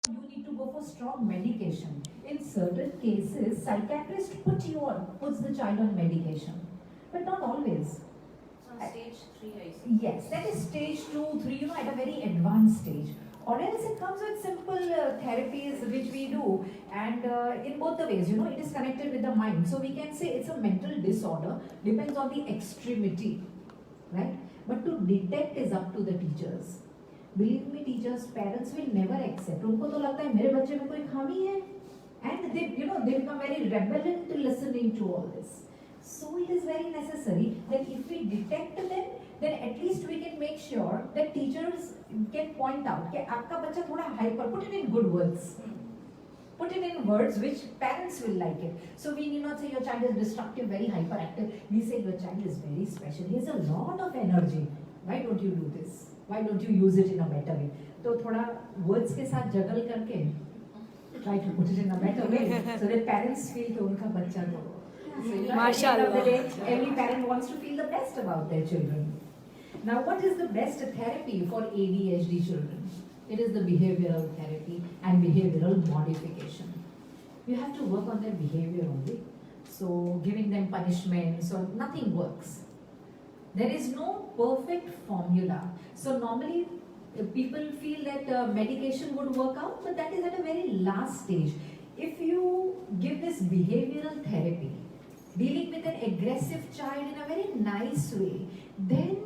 you need to go for strong medication. In certain cases, psychiatrist puts the child on medication, but not always. So stage 3, I see. Yes, that is stage 2, 3, at a very advanced stage. Or else it comes with simple therapies which we do, and in both the ways, it is connected with the mind. So we can say it's a mental disorder, depends on the extremity, right? But to detect is up to the teachers. Believe me, teachers, parents will never accept. उनको तो लगता है मेरे बच्चे में कोई खामी है, and they become very rebellious to listening to all this. So it is very necessary that if we detect them, then at least we can make sure that teachers can point out कि आपका बच्चा थोड़ा hyper, put it in good words. Put it in words which parents will like it. So we need not say your child is destructive, very hyperactive. We say your child is very special. He has a lot of energy. Why don't you do this? Why don't you use it in a better way? तो थोड़ा words के साथ juggle करके try to put it in a better way so that parents feel कि उनका बच्चा तो Mashallah. Every parent wants to feel the best about their children. Now, what is the best therapy for ADHD children? It is the behavioral therapy and behavioral modification. You have to work on their behavior only. So, giving them punishments or nothing works. There is no perfect formula. So, normally people feel that medication would work out, but that is at a very last stage. If you give this behavioral therapy, dealing with an aggressive child in a very nice way, then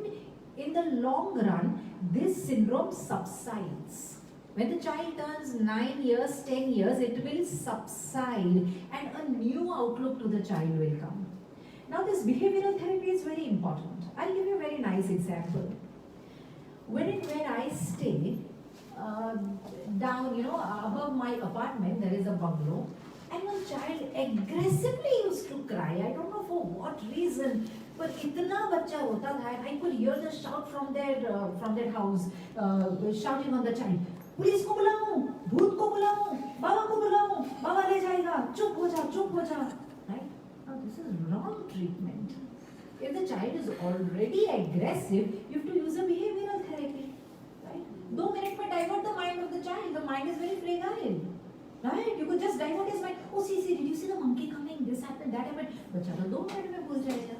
in the long run, this syndrome subsides. When the child turns 9 years, 10 years, it will subside and a new outlook to the child will come. Now, this behavioral therapy is very important. I'll give you a very nice example. Where I stay, down, above my apartment, there is a bungalow. And one child aggressively used to cry. I don't know for what reason, but इतना बच्चा होता था, and I could hear the shout from their house, shouting on the child. Police को बुलाऊं, भूत को बुलाऊं, बाबा ले जाएगा, चुप हो जा, right? Now this is wrong treatment. If the child is already aggressive, you have to use a behavioral therapy, right? 2 minutes में divert the mind of the child. The mind is very fragile. Right? You could just divert his mind. Oh, see, did you see the monkey coming? This happened, that happened. बच्चा तो 2 minute में भूल जाएगा.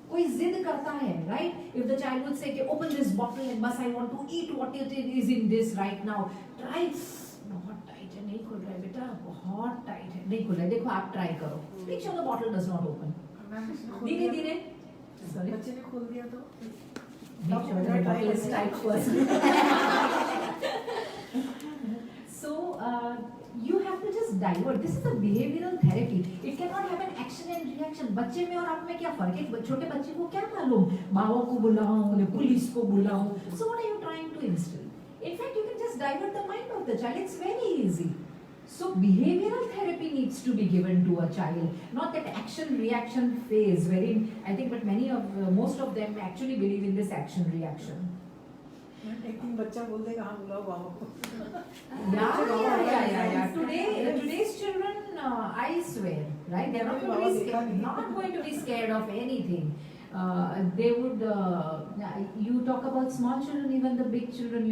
कोई जिद करता है, right? If the child would say, open this bottle and bus, I want to eat what it is in this right now. Try. बहुत tight है, नहीं खुल रहा है बेटा, बहुत tight है, नहीं खुल रहा है. देखो आप try करो. Make sure the bottle does not open. धीरे. Sorry. बच्चे ने खोल दिया तो. Make sure the bottle is tight first. So. You have to just divert. This is a behavioral therapy. It cannot have an action and reaction. बच्चे में और आप में क्या फर्क है? छोटे बच्चे को क्या मालूम? बाबा को बुलाऊं, पुलिस को बुलाऊं. So what are you trying to instill? In fact, you can just divert the mind of the child. It's very easy. So behavioral therapy needs to be given to a child, not that action reaction phase. Wherein I think, but most of them actually believe in this action reaction. एक दिन बच्चा बोल देगा हाँ बुलाओ बाबा को. Yeah. Today's children, I swear, right? They're not going to be scared of anything. They would. You talk about small children, even the big children.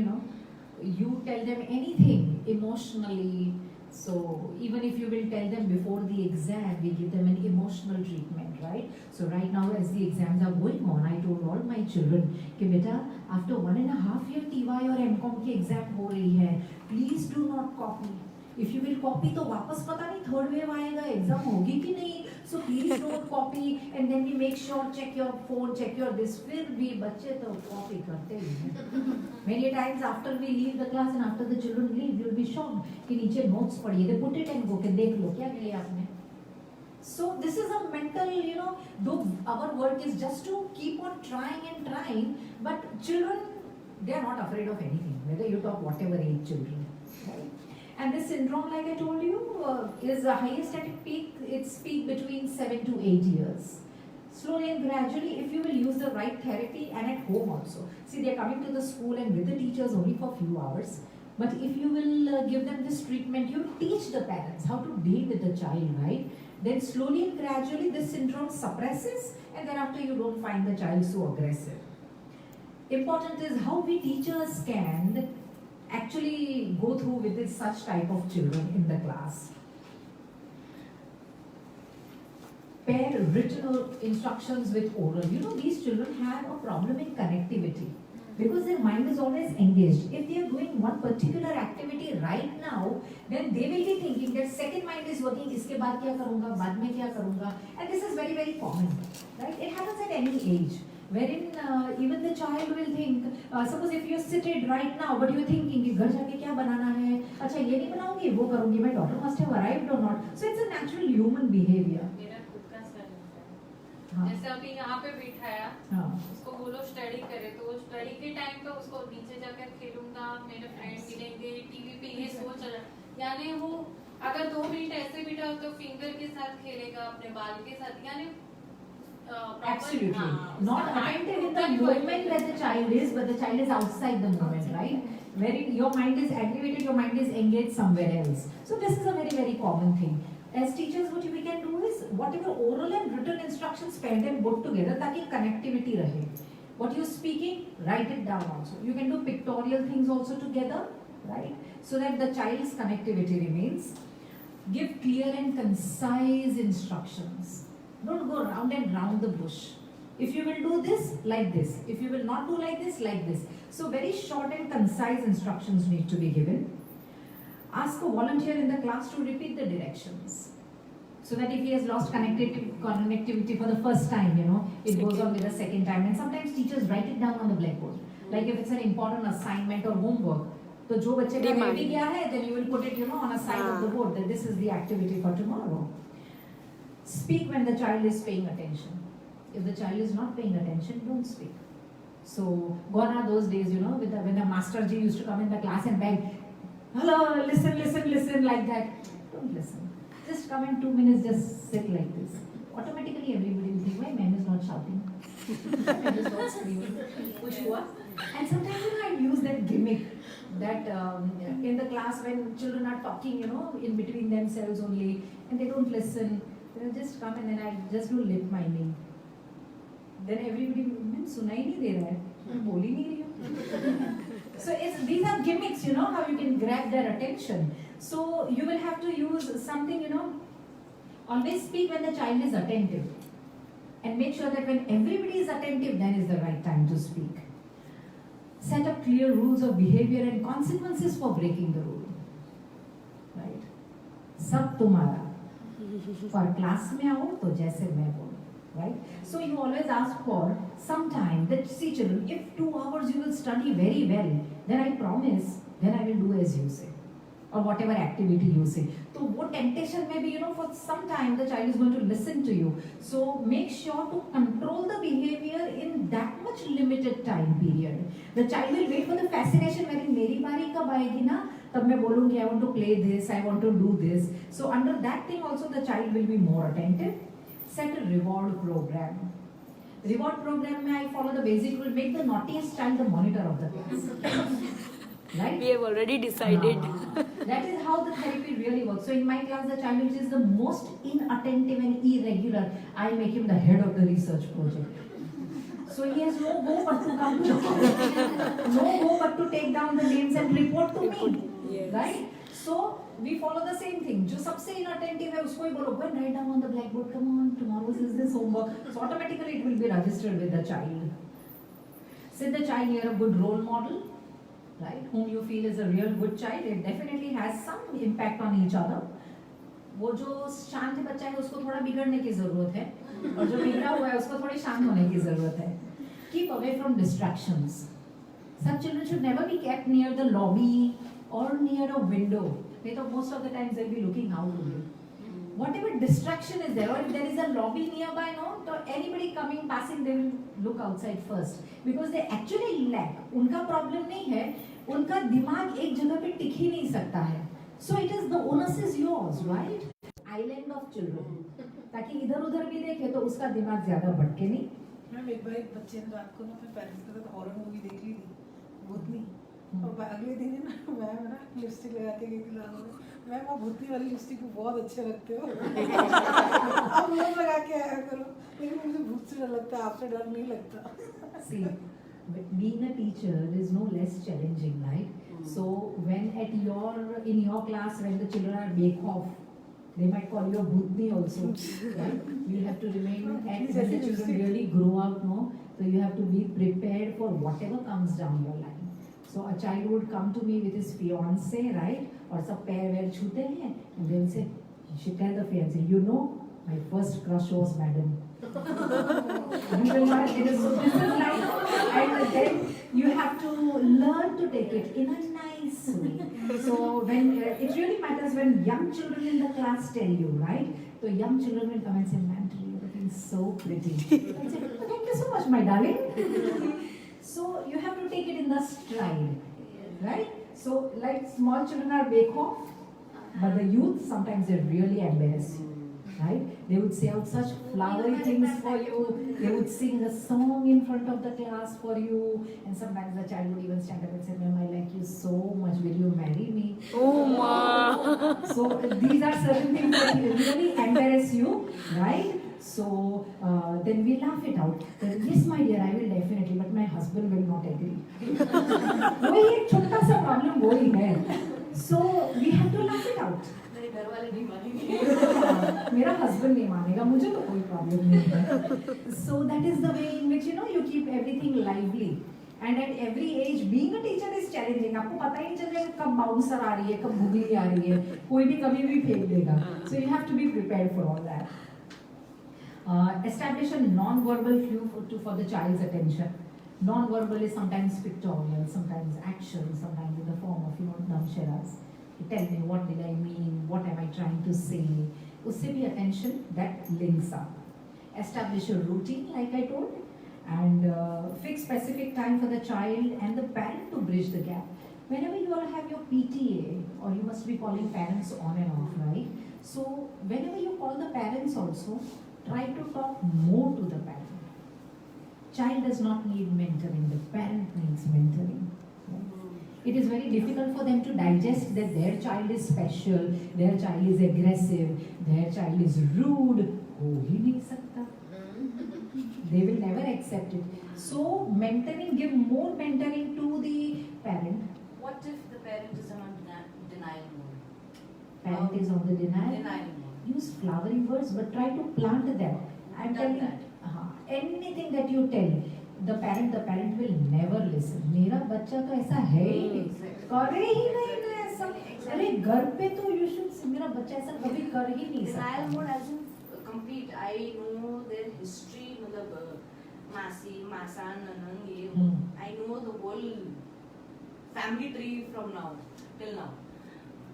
You tell them anything emotionally. So even if you will tell them before the exam, we give them an emotional treatment, right? So right now, as the exams are going on, I told all my children कि बेटा after 1.5 year TY और MCOM की exam हो रही है, please do not copy. If you will copy तो वापस पता नहीं third wave आएगा, exam होगी कि नहीं. So please don't copy, and then we make sure check your phone, check your this. फिर भी बच्चे तो copy करते ही हैं. Many times after we leave the class and after the children leave, you'll be shocked कि नीचे notes पड़ी है. They put it and go के देख लो क्या किया आपने. So this is a mental, though our work is just to keep on trying, but children, they are not afraid of anything, whether you talk whatever age children. Right? And this syndrome, like I told you, is the highest at its peak between 7 to 8 years. Slowly and gradually, if you will use the right therapy and at home also. See, they are coming to the school and with the teachers only for a few hours. But if you will give them this treatment, you teach the parents how to deal with the child, right? Then slowly and gradually, this syndrome suppresses, and thereafter you don't find the child so aggressive. Important is how we teachers can actually go through with this such type of children in the class. Pair written instructions with oral. You know, these children have a problem in connectivity because their mind is always engaged. If they are doing one particular activity right now, then they will be thinking that second mind is working, इसके बाद क्या करूँगा, बाद में क्या करूँगा, and this is very, very common, right? It happens at any age, wherein even the child will think, suppose if you are seated right now, but you are thinking कि घर जाके क्या बनाना है, अच्छा ये नहीं बनाऊँगी, वो करूँगी, my daughter must have arrived or not. So it's a natural human behavior. मेरा खुद का सर होता है। हाँ. जैसे अभी यहाँ पे बिठाया, हाँ. उसको बोलो स्टडी करे, तो स्टडी के टाइम पे उसको नीचे जाकर खेलूंगा, मेरे फ्रेंड मिलेंगे, टीवी पे ये सोच रहा, यानी वो अगर 2 मिनट ऐसे बिठाओ तो फिंगर के साथ खेलेगा, अपने बाल के साथ, यानी Absolutely. Not attentive in the moment that the child is, but the child is outside the moment, right? Wherein your mind is activated, your mind is engaged somewhere else. So this is a very, very common thing. As teachers, what we can do is, whatever oral and written instructions, pair them both together, ताकि connectivity रहे. What you're speaking, write it down also. You can do pictorial things also together, right? So that the child's connectivity remains. Give clear and concise instructions. Don't go round and round the bush. If you will do this, like this. If you will not do like this. So very short and concise instructions need to be given. Ask a volunteer in the class to repeat the directions. So that if he has lost connectivity for the first time, it goes on with the second time. And sometimes teachers write it down on the blackboard. Like if it's an important assignment or homework, तो जो बच्चे का रह भी गया है, then you will put it, on a side of the board that this is the activity for tomorrow. Speak when the child is paying attention. If the child is not paying attention, don't speak. So gone are those days, when the master ji used to come in the class and beg, hello, listen, like that. Don't listen. Just come in 2 minutes, just sit like this. Automatically everybody will think, why ma'am is not shouting? Ma'am is not screaming. Push you up. And sometimes I use that gimmick that in the class when children are talking, in between themselves only, and they don't listen, they'll just come and then I just do lip miming. Then everybody, ma'am सुना ही नहीं दे रहा है, मैं बोल ही नहीं रही हूँ. So these are gimmicks, how you can grab their attention. So you will have to use something, always speak when the child is attentive. And make sure that when everybody is attentive, then is the right time to speak. Set up clear rules of behavior and consequences for breaking the rule. Right? सब तुम्हारा. For class में आओ तो जैसे मैं बोलूं. Right? So you always ask for some time. That see children, if 2 hours you will study very well, then I promise, then I will do as you say. Or whatever activity you say. So what temptation may be, for some time the child is going to listen to you. So make sure to control the behavior in that much limited time period. The child will wait for the fascination wherein मेरी बारी कब आएगी ना, तब मैं बोलूँगी I want to play this, I want to do this. So under that thing also the child will be more attentive. Set a reward program. Reward program में I follow the basic rule, make the naughtiest child the monitor of the class. Right? We have already decided. That is how the therapy really works. So in my class, the child which is the most inattentive and irregular, I make him the head of the research project. So he has no go but to come to no go but to take down the names and report to me. Yes. Right? So we follow the same thing. जो सबसे inattentive है उसको ही बोलो, go and write down on the blackboard. Come on, tomorrow's is this homework. So automatically it will be registered with the child. Set the child near a good role model. Right, whom you feel is a real good child, it definitely has some impact on each other. वो जो शांत बच्चा है उसको थोड़ा बिगड़ने की जरूरत है, और जो बिगड़ा हुआ है उसको थोड़ी शांत होने की जरूरत है. Keep away from distractions. Such children should never be kept near the lobby or near a window. They thought most of the times they'll be looking out only. Whatever distraction is there, or if there is a lobby nearby, so anybody coming, passing, they will look outside first. Because they actually lack. उनका problem नहीं है, उनका दिमाग एक जगह पे टिक ही नहीं सकता है. So it is the onus is yours, right? Island of children. ताकि इधर उधर भी देखे तो उसका दिमाग ज्यादा भटके नहीं. मैम एक बार एक बच्चे ने रात को ना अपने पेरेंट्स के साथ हॉरर मूवी देख ली थी, भूतनी. और अगले दिन मैम लिपस्टिक लगाते गई क्लास में, मैम आप भूतनी वाली लिपस्टिक को बहुत अच्छे लगते हो. आप रोज लगा के आया करो. लेकिन मुझे भूत से डर लगता है, आपसे डर नहीं लगता. See, but being a teacher is no less challenging, right? So when in your class when the children are bake off, they might call you a bhutni also, right? You have to remain when the children really grow up, no? So you have to be prepared for whatever comes down your line. So a child would come to me with his fiance, right? Or सब पैर वैर छूते हैं, and they will say, she tell the fiance, you know, my first crush was madam. You will not, it is, this is like, and then you have to learn to take it in a nice way. So when it really matters when young children in the class tell you, right? So young children will come and say, "Ma'am, today you're looking so pretty." I say, "Oh, thank you so much, my darling." So you have to take it in the stride, right? So like small children are bake off, but the youth sometimes they're really embarrassed. Right? They would say out such flowery things for you. They would sing a song in front of the class for you. And sometimes the child would even stand up and say, "Ma'am, I like you so much. Will you marry me?" Oh, ma. So these are certain things that really embarrass you, right? So then we laugh it out. That, yes, my dear, I will definitely, but my husband will not agree. वही एक छोटा सा problem वही है. So we have to laugh it out. घर वाले नहीं मानेंगे। मेरा हस्बैंड नहीं मानेगा, मुझे तो कोई प्रॉब्लम नहीं है. So that is the way in which you keep everything lively. And at every age, being a teacher is challenging. आपको पता ही नहीं चलेगा कब बाउंसर आ रही है, कब बुगली आ रही है, कोई भी कभी भी फेंक देगा. So you have to be prepared for all that. Establish a non-verbal cue for the child's attention. Non-verbal is sometimes pictorial, sometimes action, sometimes in the form of damsharas. Tell me, what did I mean? What am I trying to say? Usse bhi attention that links up. Establish a routine, like I told, and fix specific time for the child and the parent to bridge the gap. Whenever you all have your PTA, or you must be calling parents on and off, right? So whenever you call the parents also, try to talk more to the parent. Child does not need mentoring, the parent needs mentoring. It is very difficult for them to digest that their child is special, their child is aggressive, their child is rude. हो ही नहीं सकता. They will never accept it. So mentoring, give more mentoring to the parent. What if the parent is on denial mode? Parent is on the denial mode. Use flowery words, but try to plant them. I'm telling anything that you tell. The parent will never listen. मेरा बच्चा तो ऐसा है ही नहीं, करे ही नहीं ना ऐसा. अरे घर पे तो you should say, मेरा बच्चा ऐसा कभी कर ही नहीं सकता. Denial mode as in complete. I know their history, मतलब मासी, मासा, ननन ये. I know the whole family tree from now till now.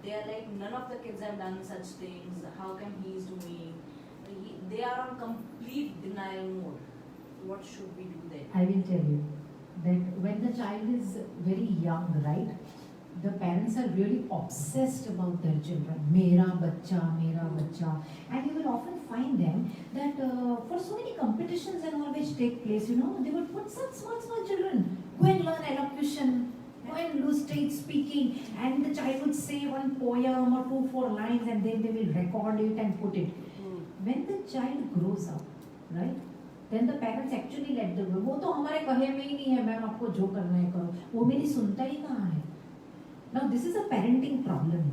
They are like none of the kids have done such things. How come he is doing? They are on complete denial mode. What should we do then? I will tell you that when the child is very young, right, the parents are really obsessed about their children. Mera bacha, and you will often find them that for so many competitions and all which take place, they would put such small children, go and learn elocution, go and do stage speaking, and the child would say one poem or 2-4 lines, and then they will record it and put it. When the child grows up, right, then the parents actually let them go. वो तो हमारे कहे में ही नहीं है, ma'am आपको जो करना है करो. वो मेरी सुनता ही कहाँ है. Now this is a parenting problem.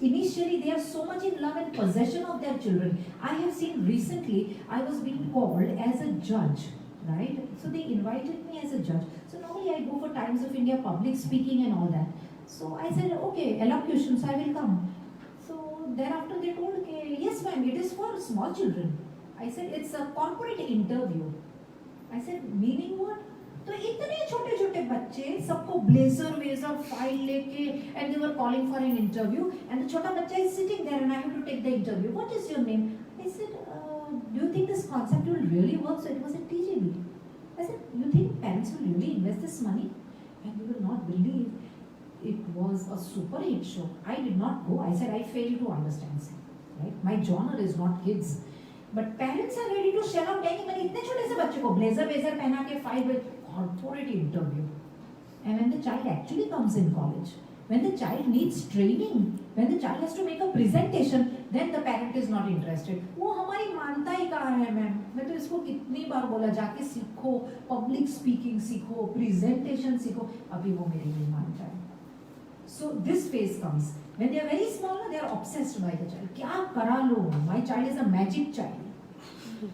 Initially they are so much in love and possession of their children. I have seen recently, I was being called as a judge, right? So they invited me as a judge. So normally I go for Times of India public speaking and all that. So I said, okay, elocution, so I will come. So thereafter they told, okay, yes ma'am, it is for small children. I said, it's a corporate interview. I said, meaning what? तो इतने छोटे छोटे बच्चे सबको blazer Vaser file लेके and they were calling for an interview and the छोटा बच्चा is sitting there and I have to take the interview. What is your name? I said, do you think this concept will really work? So it was at TGB. I said, you think parents will really invest this money? And you will not believe it was a super hit show. I did not go. I said, I failed to understand. Right? My genre is not kids. But parents are ready to shell out any money. इतने छोटे से बच्चे को blazer Vaser पहना के file with corporate interview. And when the child actually comes in college, when the child needs training, when the child has to make a presentation, then the parent is not interested. वो हमारी मानता ही कहाँ है ma'am? मैं तो इसको कितनी बार बोला जाके सीखो, public speaking सीखो, presentation सीखो, अभी वो मेरी नहीं मानता है. So this phase comes when they are very small. They are obsessed by the child. क्या करा लो? My child is a magic child,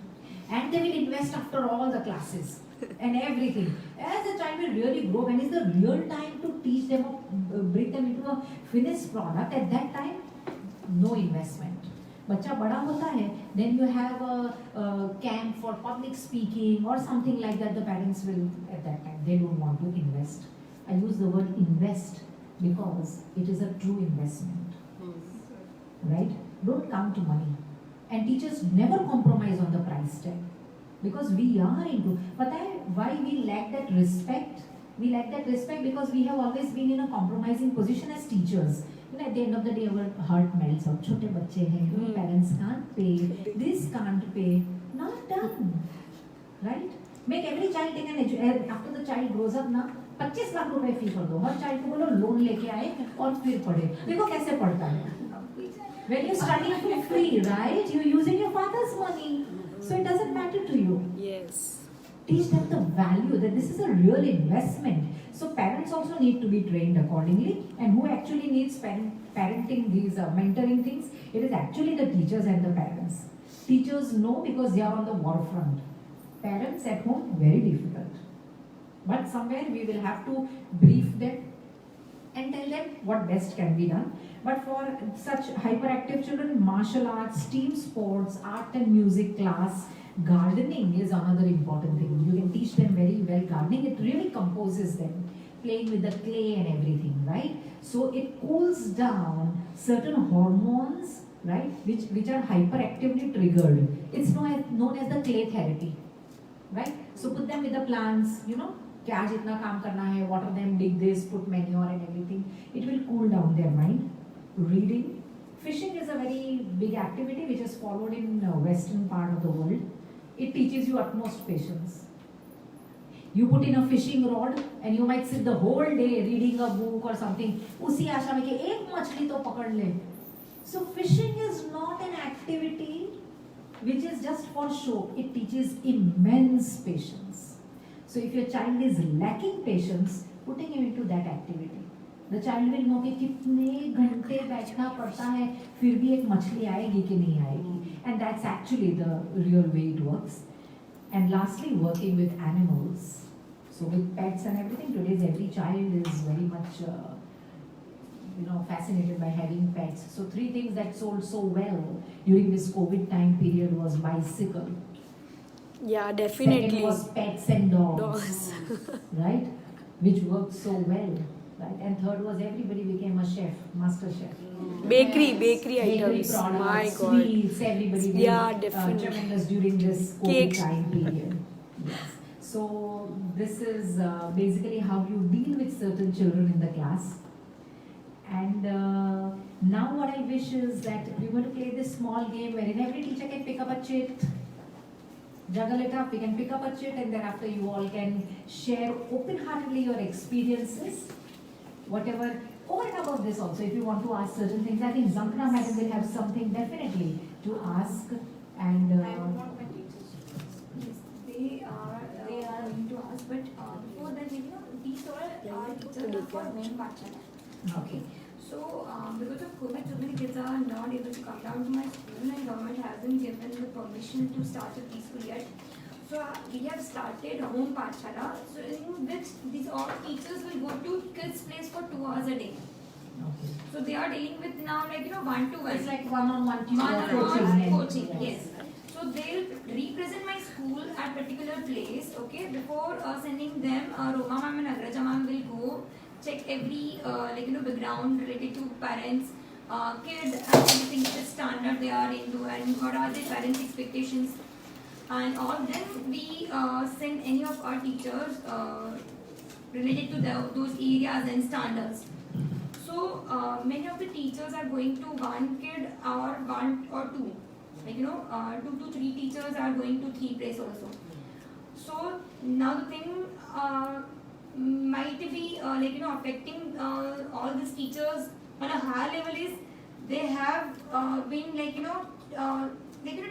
and they will invest after all the classes and everything. As the child will really grow, when is the real time to teach them or bring them into a finished product? At that time, no investment. बच्चा बड़ा होता है, then you have a camp for public speaking or something like that. The parents will at that time they don't want to invest. I use the word invest because it is a true investment, right? Don't count money, and teachers never compromise on the price tag because we are into. पता है why we lack that respect? We lack that respect because we have always been in a compromising position as teachers. You know, at the end of the day, our heart melts out. छोटे बच्चे हैं, parents can't pay, this can't pay. Not done, right? Make every child take an education. After the child grows up ना, 25 लाख रुपए फी कर दो. हर child को बोलो loan लेके आए और फिर पढ़े. देखो कैसे पढ़ता है. When you're studying for free, right? You're using your father's money, so it doesn't matter to you. Yes. Teach them the value that this is a real investment. So parents also need to be trained accordingly. And who actually needs parenting these mentoring things? It is actually the teachers and the parents. Teachers know because they are on the war front. Parents at home, very difficult. But somewhere we will have to brief them and tell them what best can be done. But for such hyperactive children, martial arts, team sports, art and music class, gardening is another important thing. You can teach them very well gardening. It really composes them. Playing with the clay and everything, right? So it cools down certain hormones, right? Which are hyperactively triggered. It's known as the clay therapy, right? So put them with the plants, you know, कि आज इतना काम करना है, water them, dig this, put manure and everything. It will cool down their mind. Reading. Fishing is a very big activity which is followed in western part of the world. It teaches you utmost patience. You put in a fishing rod and you might sit the whole day reading a book or something. उसी आशा में कि एक मछली तो पकड़ ले. So fishing is not an activity which is just for show. It teaches immense patience. So if your child is lacking patience, putting him into that activity, the child will know कि कितने घंटे बैठना पड़ता है, फिर भी एक मछली आएगी कि नहीं आएगी. And that's actually the real way it works. And lastly, working with animals. So with pets and everything, today's every child is very much, fascinated by having pets. So 3 things that sold so well during this COVID time period was bicycle. Yeah, definitely. Second was pets and dogs. Right? Which worked so well. Right? And third was everybody became a chef, master chef. Bakery Bakery items. products, My God. sweets, everybody did Yeah, definitely. tremendous during this COVID Cakes. time period. Yes. So this is basically how you deal with certain children in the class. And now what I wish is that we're going to play this small game wherein every teacher can pick up a chit, juggle it up, we can pick up a chit, and thereafter you all can share open-heartedly your experiences. Whatever, over and above this also, if you want to ask certain things, I think Zankna madam will have something definitely to ask. And I would want my teachers. Yes, they are going to ask, but before that, these all are teachers for home Pathshala. okay. So, because of COVID, so many kids are not able to come down to my school, and government hasn't given the permission to start the preschool yet. So, we have started home Pathshala, so in which these all teachers will go to kids' place for 2 hours a day. Okay. So, they are dealing with now, one-to-one. It's like one-on-one tutor One-on-one coaching. coaching, yes. So they'll represent my school at particular place, okay? Before sending them, Roma ma'am and Agraja ma'am will go check every background related to parents, kid, and anything which standard they are into, and what are their parents' expectations, and all. Then we send any of our teachers related to those areas and standards. So many of the teachers are going to one kid or one or two. 2 to 3 teachers are going to 3 places also. So now the thing might be affecting all these teachers on a higher level is they have been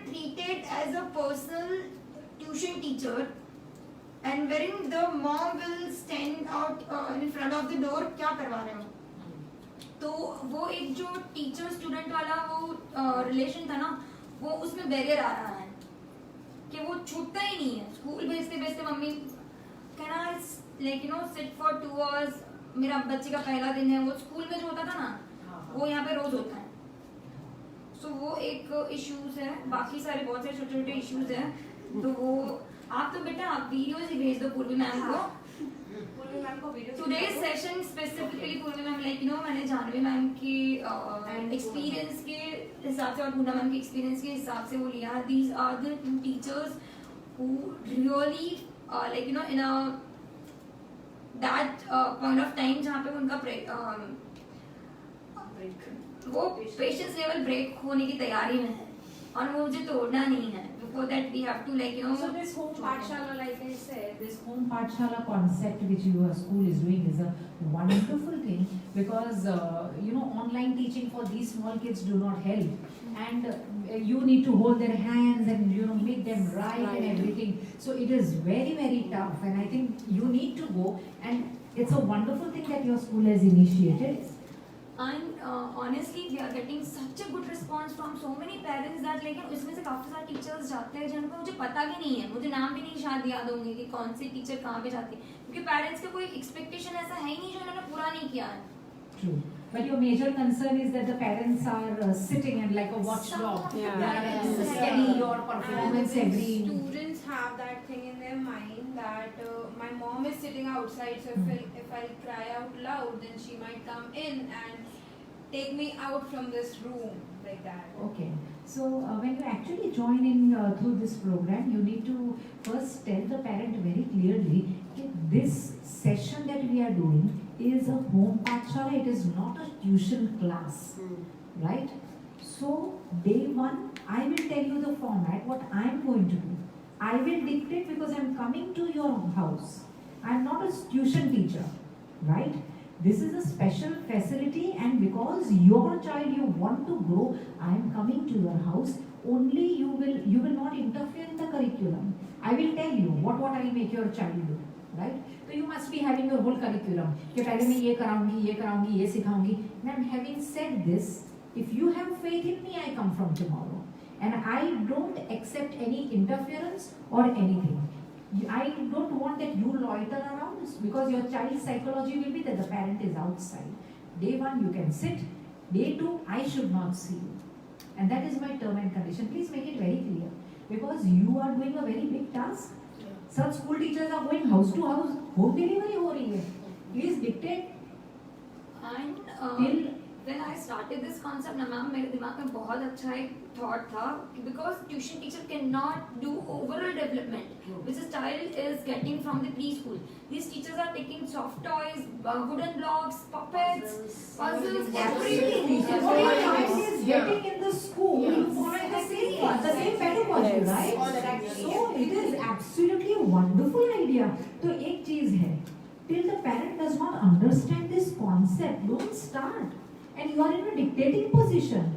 treated as a personal tuition teacher, and wherein the mom will stand out in front of the door, क्या करवा रहे हो? तो वो एक जो teacher student वाला वो रिलेशन था ना, वो उसमें बैरियर आ रहा है कि वो छूटता ही नहीं है। स्कूल भेजते भेजते मम्मी कहना like you know sit for 2 hours, मेरा बच्चे का पहला दिन है, वो स्कूल में जो होता था ना वो यहाँ पे रोज होता है। सो वो एक इश्यूज है, बाकी सारे बहुत सारे छोटे छोटे इश्यूज हैं। तो वो आप तो बेटा आप वीडियोज ही भेज दो पूर्वी मैम को। पूर्वी मैम को वीडियो टुडेज सेशन स्पेसिफिकली पूर्वी मैम लाइक यू नो मैंने जानवी मैम की एक्सपीरियंस के हिसाब से और पूना मैम के एक्सपीरियंस के हिसाब से वो लिया। These are the two teachers who really like you know in a that point of time जहाँ पे उनका वो पेशेंस लेवल ब्रेक होने की तैयारी में है और वो मुझे तोड़ना नहीं है। Before that we have to like you know. So this home pathshala, like I said, this home pathshala concept which your school is doing is a wonderful thing, because you know, online teaching for these small kids do not help, and you need to hold their hands and you know make them write and everything. So it is very very tough, and I think you need to go, and it's a wonderful thing that your school has initiated. And honestly we are getting such a good response from so many parents that लेकिन उसमें से काफ़ी सारे teachers जाते हैं जिनको मुझे पता भी नहीं है, मुझे नाम भी नहीं शायद याद होंगे कि कौन से टीचर कहाँ पे जाते हैं, क्योंकि पेरेंट्स का कोई एक्सपेक्टेशन ऐसा है ही नहीं जो उन्होंने पूरा नहीं किया है। True. But your major concern is that the parents are sitting and like a watchdog. Yeah. They are scanning your performance every. Students have that thing in their mind that my mom is sitting outside, so if I cry out loud, then she might come in and take me out from this room like that. Okay. So when you actually join in through this program, you need to first tell the parent very clearly that this session that we are doing is a home pathshala. It is not a tuition class, right? So day one, I will tell you the format, what I am going to do. I will dictate because I am coming to your house. I am not a tuition teacher, right? This is a special facility, and because your child you want to grow, I am coming to your house. Only you will not interfere in the curriculum. I will tell you what I will make your child do, right? So you must be having your whole curriculum. कि पहले मैं ये कराऊंगी, ये सिखाऊंगी. And having said this, if you have faith in me, I come from tomorrow, and I don't accept any interference or anything. I don't want that you loiter around, because your child's psychology will be that the parent is outside. Day one you can sit, day two I should not see you, and that is my term and condition. Please make it very clear, because you are doing a very big task. Some school teachers are going house to house, home delivery हो रही है. Please dictate. And when I started this concept ना ma'am, मेरे दिमाग में बहुत अच्छा एक thought था, because tuition teacher cannot do overall development which a child is getting from the preschool. These teachers are taking soft toys, wooden blocks, puppets, puzzles, everything. What your child is getting in the school, you follow the same pedagogy, right? So it is absolutely a wonderful idea. तो एक चीज है, till the parent does not understand this concept, don't start. And you are in a dictating position.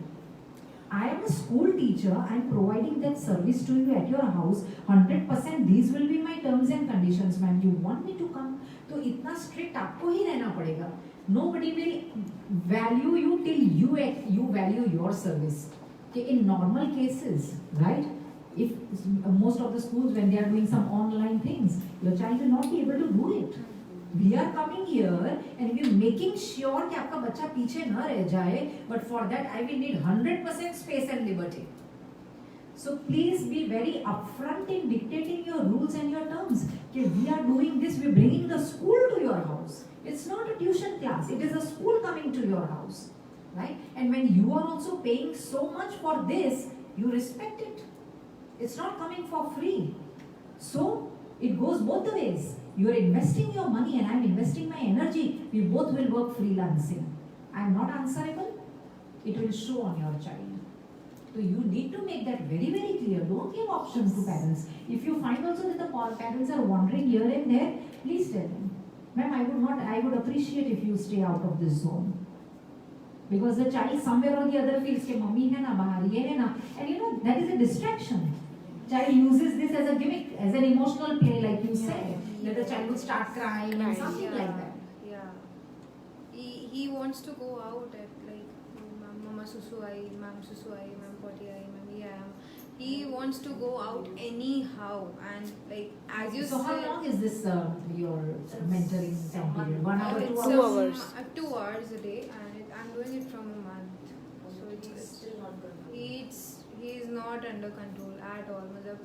I am a school teacher. I am providing that service to you at your house. 100%. These will be my terms and conditions, ma'am. You want me to come? तो इतना strict आपको ही रहना पड़ेगा. Nobody will value you till you value your service. Okay, in normal cases, right? If most of the schools, when they are doing some online things, your child will not be able to do it. We are coming here and we are making sure कि आपका बच्चा पीछे न रह जाए, but for that I will need 100% space and liberty. So please be very upfront in dictating your rules and your terms. कि we are doing this, we are bringing the school to your house. It's not a tuition class, it is a school coming to your house, right? And when you are also paying so much for this, you respect it. It's not coming for free. So it goes both the ways. You are investing your money and I am investing my energy. We both will work freelancing. I am not answerable. It will show on your child. So you need to make that very very clear. Don't give options to parents. If you find also that the parents are wandering here and there, please tell them, ma'am, I would appreciate if you stay out of this zone. Because the child somewhere or the other feels कि mummy है ना बाहर, ये है ना, and you know that is a distraction. Child uses this as a gimmick, as an emotional play, like you said. That the child would start crying and something like that. Yeah. he wants to go out at like Mama Susu Ai, Ma'am Susu Ai, Ma'am Potty Ai, Ma'am Ye Aam. He wants to go out anyhow, and like as you So how said, long is this your mentoring time period? 1 hour, 2 it's 2 hours? hours. 2 hours a day, and I'm doing it from a month. So It's he's still not good. he's not under control at all. Matlab,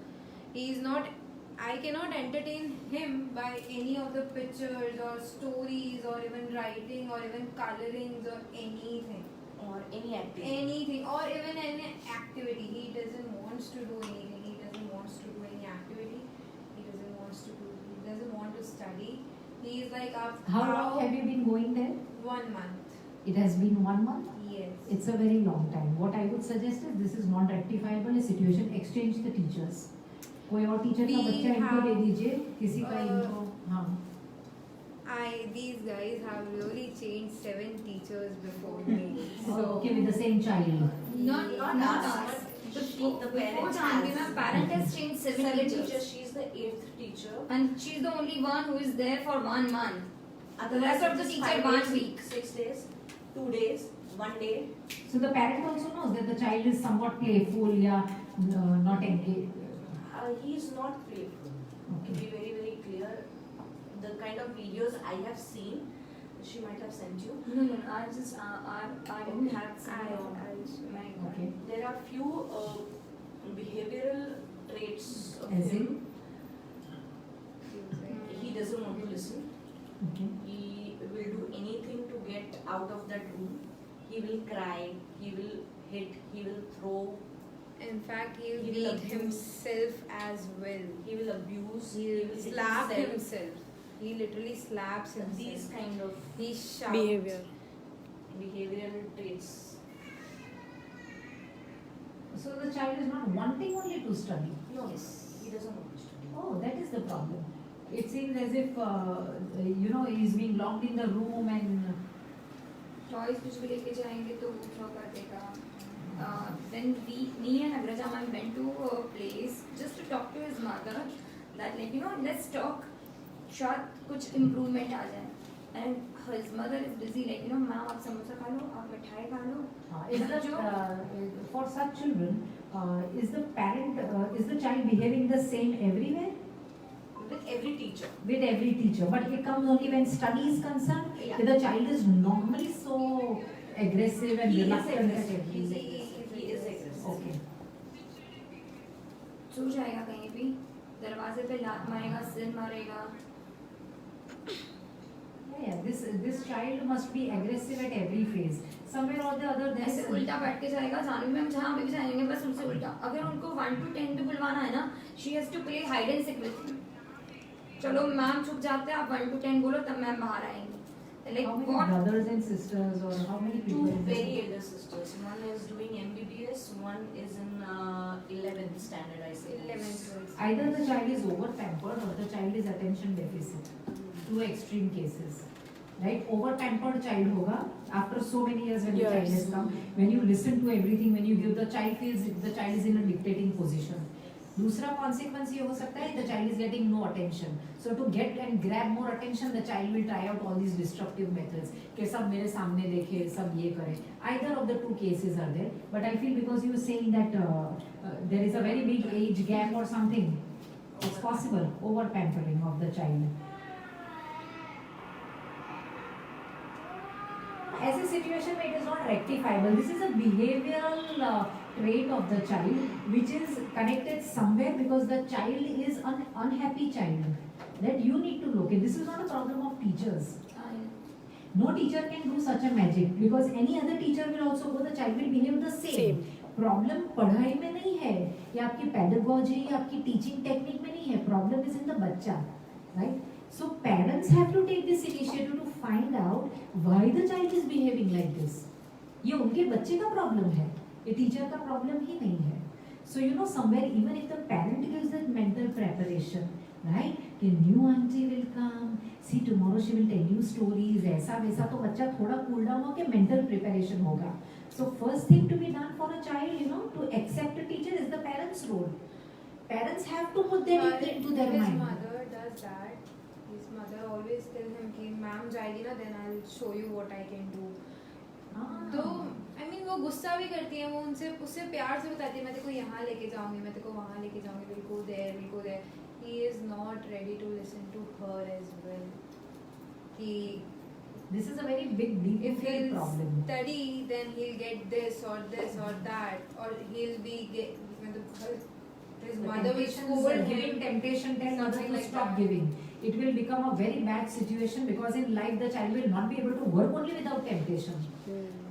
he's not. I cannot entertain him by any of the pictures or stories or even writing or even colorings or anything. Or any activity. Anything or even any activity. He doesn't want to do anything. He doesn't want to do any activity. He doesn't want to study. He's like How long have you been going there? 1 month. It has been 1 month? Yes. It's a very long time. What I would suggest is this is not rectifiable a situation. Exchange the teachers. कोई और teacher का We बच्चा इनको दे have, दीजिए, किसी का इनको, हाँ. These guys have really changed 7 teachers before me. So okay, with the same child. Not us. The Before parents Janvi has- ma'am, parent has changed 7 Seven teachers. teachers. She's the 8th teacher. And she's the only one who is there for 1 month. The rest of the it's teacher 5 1 days, week. 6 days, 2 days, 1 day. So the parent also knows that the child is somewhat playful, yeah, not engaged. He's not playful. To Okay. be very, very clear, the kind of videos I have seen, she might have sent you. No, I just, I didn't have some. Okay. There are few behavioral traits of As him. in? He doesn't want to listen. Okay. He will do anything to get out of that room. He will cry. He will hit. He will throw. In fact, he'll He will beat abuse. himself as well. He will abuse. He'll hit slap himself. himself. He literally slaps himself. These kind of He shouts. Behavior. behavioral traits. So the child is not wanting only to study. No, he doesn't want to study. Oh, that is the problem. It seems as if he's being locked in the room and toys कुछ भी लेके जाएंगे तो वो throw कर देगा. Then me and Agraja ma'am went to a place just to talk to his mother that let's talk, शायद कुछ improvement आ जाए. And his mother is busy ma'am आप समोसा खा लो, आप मिठाई खा लो. for such children, is the child behaving the same everywhere? With every teacher. With every teacher, but it comes only when study is concerned. Yeah. If the child is normally so aggressive and He is reluctant at aggressive. every. He is aggressive. Okay. सो जाएगा कहीं भी, दरवाजे पे लात मारेगा, सिर मारेगा. Yeah, this child must be aggressive at every phase. Somewhere or the other, there ऐसे is उल्टा बैठ के जाएगा. जानवी मैम जहाँ पे भी जाएंगे बस उनसे उल्टा. अगर उनको 1 to 10 भी बुलवाना है ना, she has to play hide and seek with him. चलो मैम छुप जाते हैं, आप 1 to 10 बोलो तब मैम बाहर आएंगी. Like how many what? brothers and sisters or how many Two people? in the very family? elder sisters. One is doing MBBS. One is in 11th standard. I say. 11th, 12th. Either the child is over pampered or the child is attention deficit. Two extreme cases. Right? Over pampered child hoga after so many years when the child Yes. has come. When you listen to everything, when you give, the child feels the child is in a dictating position. दूसरा consequence ये हो सकता है the child is getting no attention. So to get and grab more attention, the child will try out all these disruptive methods. कि सब मेरे सामने देखे, सब ये करे. Either of the two cases are there. But I feel because you were saying that there is a very big age gap or something, it's possible over pampering of the child. ऐसे situation में it is not rectifiable. This is a behavioral trait of the child which is connected somewhere because the child is an unhappy child that you need to look at. This is not a problem of teachers. No teacher can do such a magic because any other teacher will also go, the child will behave the same. Problem पढ़ाई में नहीं है या आपकी pedagogy या आपकी teaching technique में नहीं है. Problem is in the बच्चा, right? So parents have to take this initiative to find out why the child is behaving like this. ये उनके बच्चे का problem है, ये teacher का problem ही नहीं है. So somewhere even if the parent gives that mental preparation, right? कि new auntie will come, see tomorrow she will tell you stories, ऐसा वैसा तो बच्चा थोड़ा cool down होके mental preparation होगा. So first thing to be done for a child, to accept a teacher is the parents' role. Parents have to put that But into their his mind. mother does that. His mother always tell him कि ma'am जाएगी ना then I'll show you what I can do. तो I mean वो गुस्सा भी करती है, वो उनसे उससे प्यार से बताती है मैं तेको यहाँ लेके जाऊँगी, मैं तेको वहाँ लेके जाऊँगी, we'll go there, we'll go there. He is not ready to listen to her as well. He This is a very big, deep if he'll problem. study then he'll get this or that, or he'll be his The mother will temptations, scold giving him. temptation, tell mother Something to like stop that. giving. It will become a very bad situation because in life the child will not be able to work only without temptation.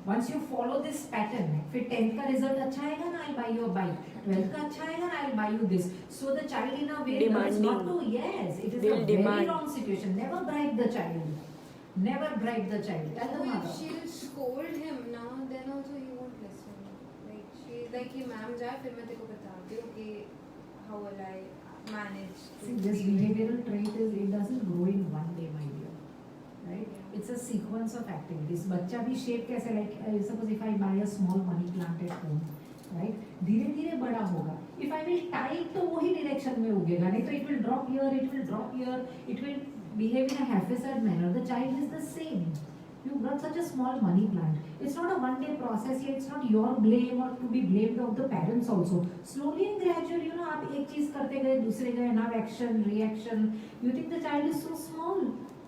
Once you follow this pattern, फिर 10th का result अच्छा आएगा ना, I'll buy you a bike. 12th का अच्छा आएगा ना, I'll buy you this. So the child in a way learns not to. Yes, it is They'll a very demand. wrong situation. Never bribe the child. Never bribe the child. Tell the So if mother. she'll scold him now, then also he won't listen. Like she's like कि ma'am जाए फिर मैं तेको बताती हूँ कि how will I manage. to See, this deal with behavioral trait is, it doesn't grow in one day, my dear. Right? Yeah. It's a sequence of activities. बच्चा भी shape कैसे, like suppose if I buy a small money plant at home, right? धीरे धीरे बड़ा होगा. If I will tie it तो वही direction में उगेगा, नहीं तो it will drop here, it will drop here, it will behave in a haphazard manner. The child is the same. You brought such a small money plant. It's not a one-day process here. It's not your blame or to be blamed of the parents also. Slowly and gradually, you know, आप एक चीज करते गए, दूसरे गए, now action, reaction. You think the child is so small?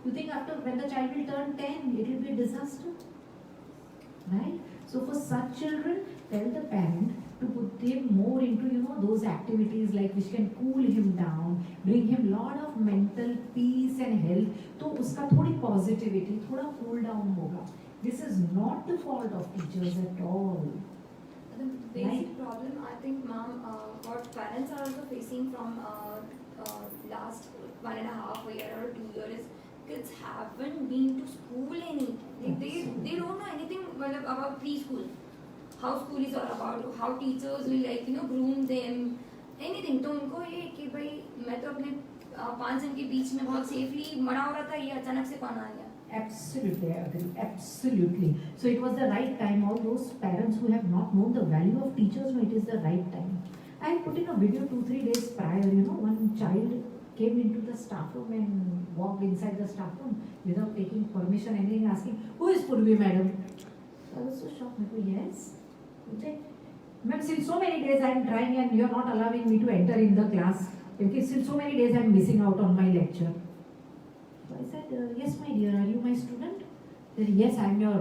You think after when the child will turn 10, it will be a disaster, right? So for such children, tell the parent to put him more into, you know, those activities like which can cool him down, bring him lot of mental peace and health. तो उसका थोड़ी positivity, थोड़ा cool down होगा. This is not the fault of teachers at all. The basic problem, I think, ma'am, what parents are also facing from last 1.5 year or 2 years is kids haven't been to school any. Like they don't know anything about preschool, how school is all about, how teachers will like groom them, anything. तो उनको ये कि भाई मैं तो अपने 5 जन के बीच में बहुत सेफली बड़ा हो रहा था, ये अचानक से कौन आ गया? Absolutely, I agree. Absolutely. So it was the right time. All those parents who have not known the value of teachers, no, it is the right time. I put in a video 2-3 days prior. You know, one child came into the staff room and walked inside the staff room without taking permission, anything, asking, "Who is Purvi, madam?" So I was so shocked. I go, "Yes." Okay. Ma'am, since so many days I am trying and you are not allowing me to enter in the class. Okay, since so many days I am missing out on my lecture. So I said, "Yes, my dear, are you my student?" He said, "Yes, I am your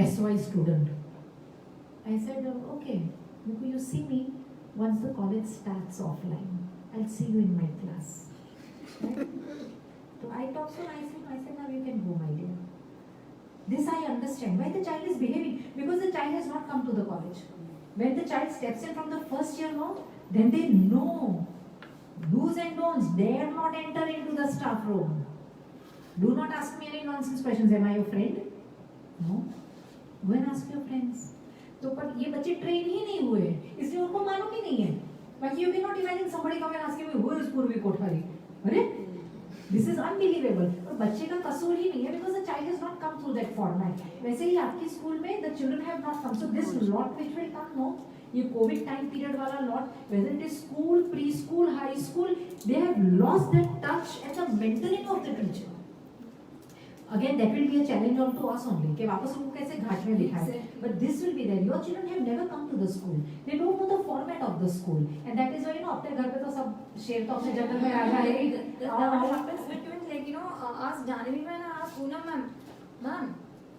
SY student." I said, "Okay, Muku, you see me once the college starts offline. I'll see you in my class." Right? So I talked so nicely. I said, "Now you can go, my dear." This I understand why the child is behaving, because the child has not come to the college. When the child steps in from the first year, no, then they know do's and don'ts. Dare not enter into the staff room. Do not ask me any nonsense questions. Am I your friend? No. Go and ask your friends. तो पर ये बच्चे train ही नहीं हुए, इसलिए उनको मालूम ही नहीं है. But you cannot imagine somebody come and ask me, who is Purvi Kothari? अरे, this is unbelievable. और बच्चे का कसूर ही नहीं है, because the child has not come through that format. वैसे ही आपकी स्कूल में the children have not come. So this lot which will come, no, ये कोविड टाइम पीरियड वाला lot, whether it is school, preschool, high school, they have lost that touch and the mentoring of the teacher. Again, that will be a challenge on to us only. कि वापस उनको कैसे घाट में दिखाएं. But this will be there. Your children have never come to the school. They don't know the format of the school, and that is why अपने घर पे तो सब शेर तो अपने जंगल में आ जाए. What happens between ask Janvi ma'am and ask Poonam ma'am,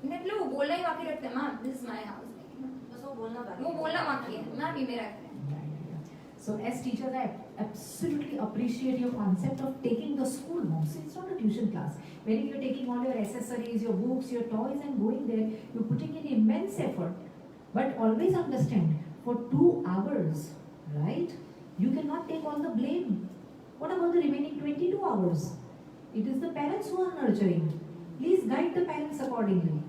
मतलब वो बोलना ही बाकी रखते हैं, ma'am, this is my house. बस वो बोलना बाकी वो बोलना बाकी है, ma'am ये मेरा घर है. So as teachers, I absolutely appreciate your concept of taking the school home. So it's not a tuition class. When you're taking all your accessories, your books, your toys and going there, you're putting in immense effort. But always understand, for 2 hours, right, you cannot take all the blame. What about the remaining 22 hours? It is the parents who are nurturing. Please guide the parents accordingly.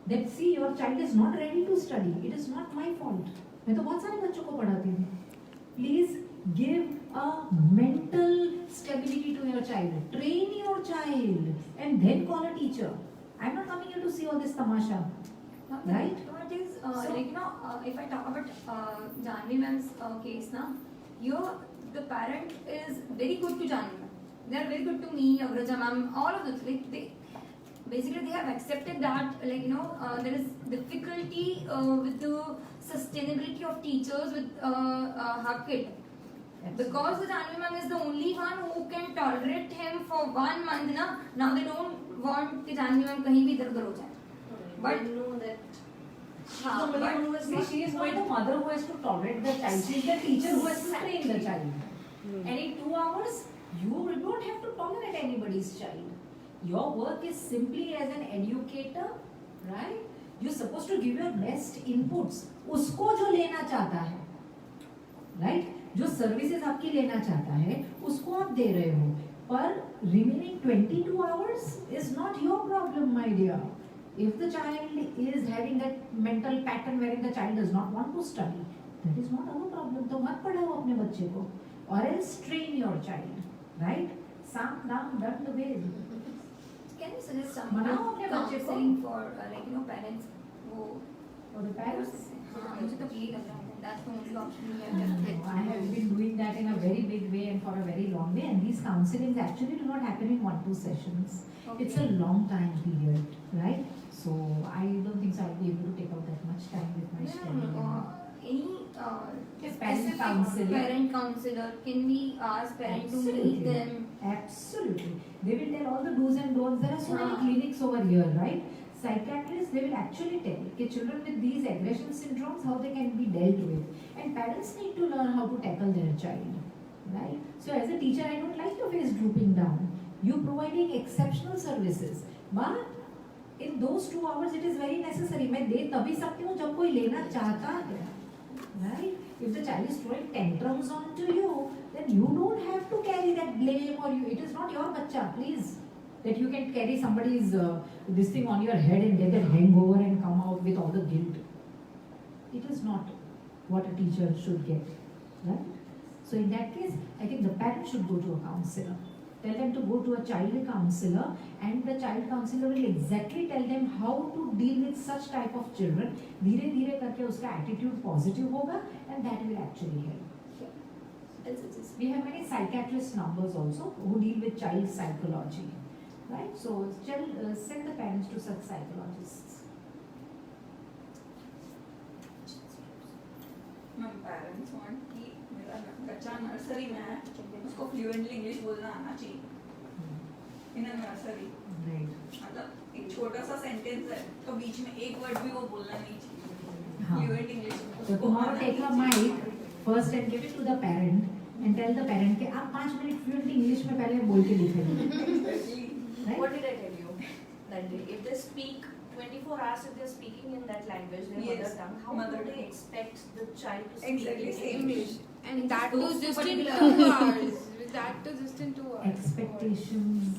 That see, your child is not ready to study. It is not my fault. मैं तो बहुत सारे बच्चों को पढ़ाती हूँ. Please give a mental stability to your child. Train your child and then call a teacher. I'm not coming here to see all this tamasha. Right? What is if I talk about Janvi ma'am's case now, here the parent is very good to Janvi ma'am. they are very good to me, Agraja ma'am, all of this. Like they basically they have accepted that there is difficulty with the sustainability of teachers with Hakit. Because the Janvi ma'am is the only one who can tolerate him for 1 month na. Now they don't want कि Janvi ma'am कहीं भी इधर उधर हो जाए. But know that हाँ, but See, she is not the mother who has to tolerate the child. She is the teacher who has to train the child. And in 2 hours, you don't have to tolerate anybody's child. Your work is simply as an educator, right? You're supposed to give your best inputs. उसको जो लेना चाहता है, right? जो services आपकी लेना चाहता है, उसको आप दे रहे हो. पर remaining 22 hours is not your problem, my dear. If the child is having that mental pattern wherein the child does not want to study, that is not our problem. तो मत पढ़ाओ अपने बच्चे को, or else train your child, right? साम दाम दंड भेद. can you suggest some मनाओ अपने बच्चे को. counseling for parents who For the parents. हाँ मुझे तो यही लग रहा है. That's the only option we have left. I have been doing that in a very big way and for a very long way, and these counselings actually do not happen in 1-2 sessions. Okay. It's a long time period, right? So I don't think so I'll be able to take out that much time with my study. Any Parent specific counselor. parent counselor, can we ask parents to meet them? Absolutely. They will tell all the do's and don'ts. There are so many हाँ. clinics over here, right? Psychiatrists, they will actually tell that children with these aggression syndromes, how they can be dealt with. And parents need to learn how to tackle their child, right? So as a teacher, I don't like your face drooping down. You providing exceptional services. But in those 2 hours, it is very necessary. मैं दे तभी सकती हूँ जब कोई लेना चाहता है, right? If the child is throwing tantrums onto you, then you don't have to carry that blame, or you. It is not your bachcha, please. That you can carry somebody's this thing on your head and get that hangover and come out with all the guilt. It is not what a teacher should get, right? So in that case, I think the parent should go to a counselor. Tell them to go to a child counselor, and the child counselor will exactly tell them how to deal with such type of children. धीरे धीरे करके उसका attitude positive होगा, and that will actually help. We have many psychiatrist numbers also who deal with child psychology, right? So send the parents to such psychologists. My parents want कि मेरा बच्चा nursery में है, उसको फ्लुएंटली इंग्लिश बोलना आना चाहिए. इन नर्सरी मतलब एक छोटा सा सेंटेंस है तो बीच में एक वर्ड भी वो बोलना नहीं चाहिए. हाँ. Fluent English. So tomorrow take a mic first and give it to the parent and tell the parent कि आप 5 मिनट fluent English में पहले बोल के दिखाइए. Right? What did I tell you that day? If they speak 24 hours, if they're speaking in that language, their Yes, mother tongue, how mother do they tongue. expect the child to speak Exactly, in same English? And that too Those just in particular- 2 hours. That too just in 2 hours. Expectations.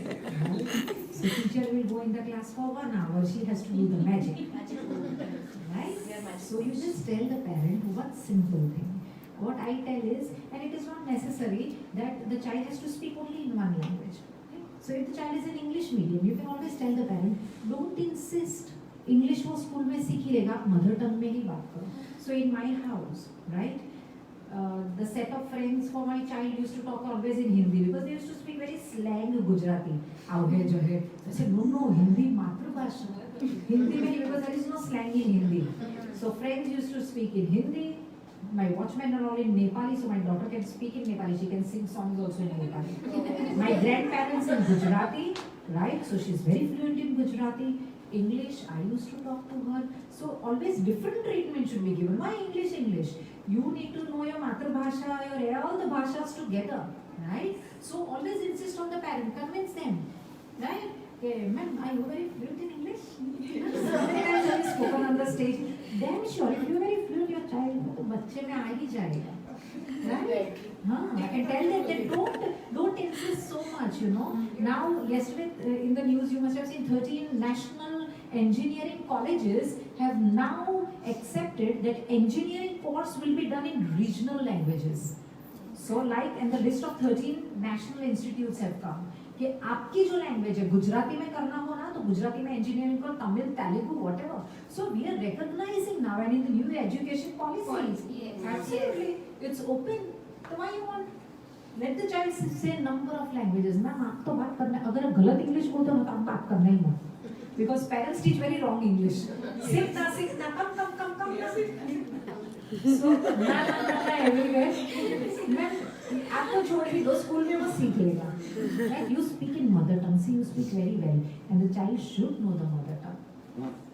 Right? So teacher will go in the class for 1 hour. She has to do the magic. Right? They are magic. So you just tell the parent one simple thing. What I tell is, and it is not necessary that the child has to speak only in one language. Right? So if the child is in English medium, you can always tell the parent, don't insist. English वो school में सीख ही लेगा, आप mother tongue में ही बात करो. So in my house, right? The set of friends for my child used to talk always in Hindi because they used to speak very slang Gujarati. आवहे जो है, I said no, Hindi मातृभाषा. Hindi में because there is no slang in Hindi. So friends used to speak in Hindi. My watchmen are all in Nepali, so my daughter can speak in Nepali. She can sing songs also in Nepali. My grandparents in Gujarati, right? So she's very fluent in Gujarati. English, I used to talk to her. So always different treatment should be given. Why English? You need to know your matrabhasha, your all the bhashas together, right? So always insist on the parent, convince them, right? Okay, ma'am, are you very fluent in English? Many times have you spoken on the stage. Damn sure, if you're very fluent, your child तो बच्चे में आ ही जाएगा, right? हाँ, I can tell them that don't insist so much, you know. Now, yesterday in the news you must have seen 13 national engineering colleges have now accepted that engineering course will be done in regional languages. So like, and the list of 13 national institutes have come. कि आपकी जो language है गुजराती में करना हो ना तो गुजराती में इंजीनियरिंग को Tamil Telugu whatever so we are recognizing now and in the new education policy Yes. Absolutely it's open so why you want Let the child say number of languages. Ma'am आप तो बात करना, अगर आप गलत इंग्लिश बोलते हो ना तो आप बात करना ही मत. Because parents teach very wrong English. Sit na, come na. So ना everywhere. मैम आपको छोड़ भी दो, स्कूल में वो सीख लेगा. Right? You speak in mother tongue. See, you speak very well, and the child should know the mother tongue.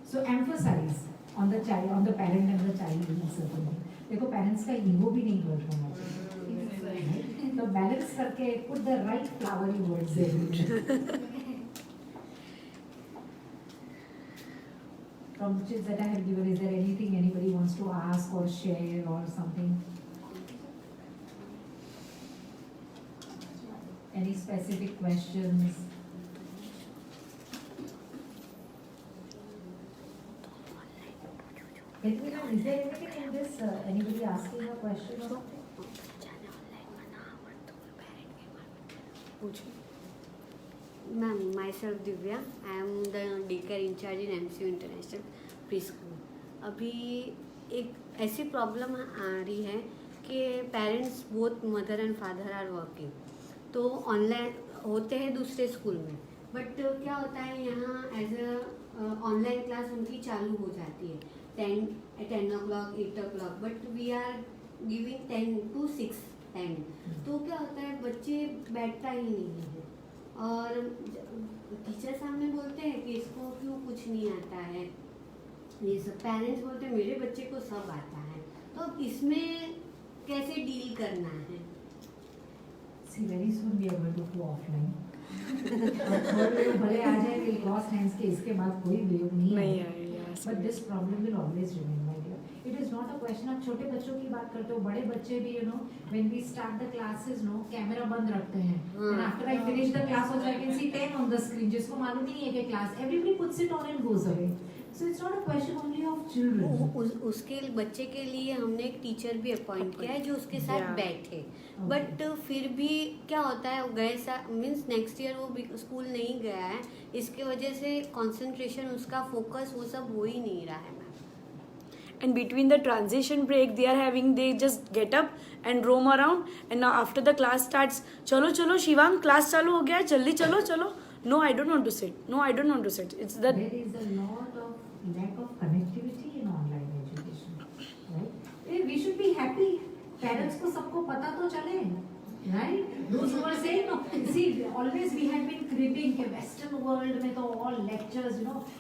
So emphasize on the child, on the parent and the child doing certain thing. देखो parents का ego भी नहीं hurt होना चाहिए. तो balance करके put the right flowery words there. From the chits that I have given, is there anything anybody wants to ask or share or something? Any specific questions? Is there anything in this? Anybody asking a question or something? Ma'am, myself Divya. I am the daycare in charge in MCU International Preschool. अभी एक ऐसी problem आ रही है कि parents both mother and father are working, तो online होते हैं दूसरे स्कूल में, बट क्या होता है यहाँ एज अ ऑनलाइन क्लास उनकी चालू हो जाती है 10 o'clock 8 o'clock, but we are giving 10 to 6 10. तो क्या होता है बच्चे बैठता ही नहीं है और टीचर सामने बोलते हैं कि इसको क्यों कुछ नहीं आता है, ये सब पेरेंट्स बोलते हैं मेरे बच्चे को सब आता है, तो इसमें कैसे डील करना है? See, very soon we are going to go offline. भले आ जाए कि cross hands के इसके बाद कोई वेव नहीं है. But this problem will always remain, my dear. It is not a question. आप छोटे बच्चों की बात करते हो, बड़े बच्चे भी when we start the classes camera बंद रखते हैं. And after I finish the class also I can see 10 on the screen. जिसको मालूम ही नहीं है कि class, everybody puts it on and goes away. So it's not a question only of children. उसके बच्चे के लिए हमने एक टीचर भी अपॉइंट किया है जो उसके साथ बैठे, बट फिर भी क्या होता है गए मीन्स नेक्स्ट ईयर वो स्कूल नहीं गया है, इसके वजह से कंसंट्रेशन उसका फोकस वो सब हो ही नहीं रहा है. And between the transition break they just get up and roam around, and now after the class starts, chalo Shivang, class चालू हो गया, जल्दी चलो. No, I don't want to sit. It's that there is a lot of lack of connectivity in online education, right? We should be happy. Parents को सबको पता तो चले, right? Those who are saying no, see, always we had been cribbing कि Western world में तो all lectures,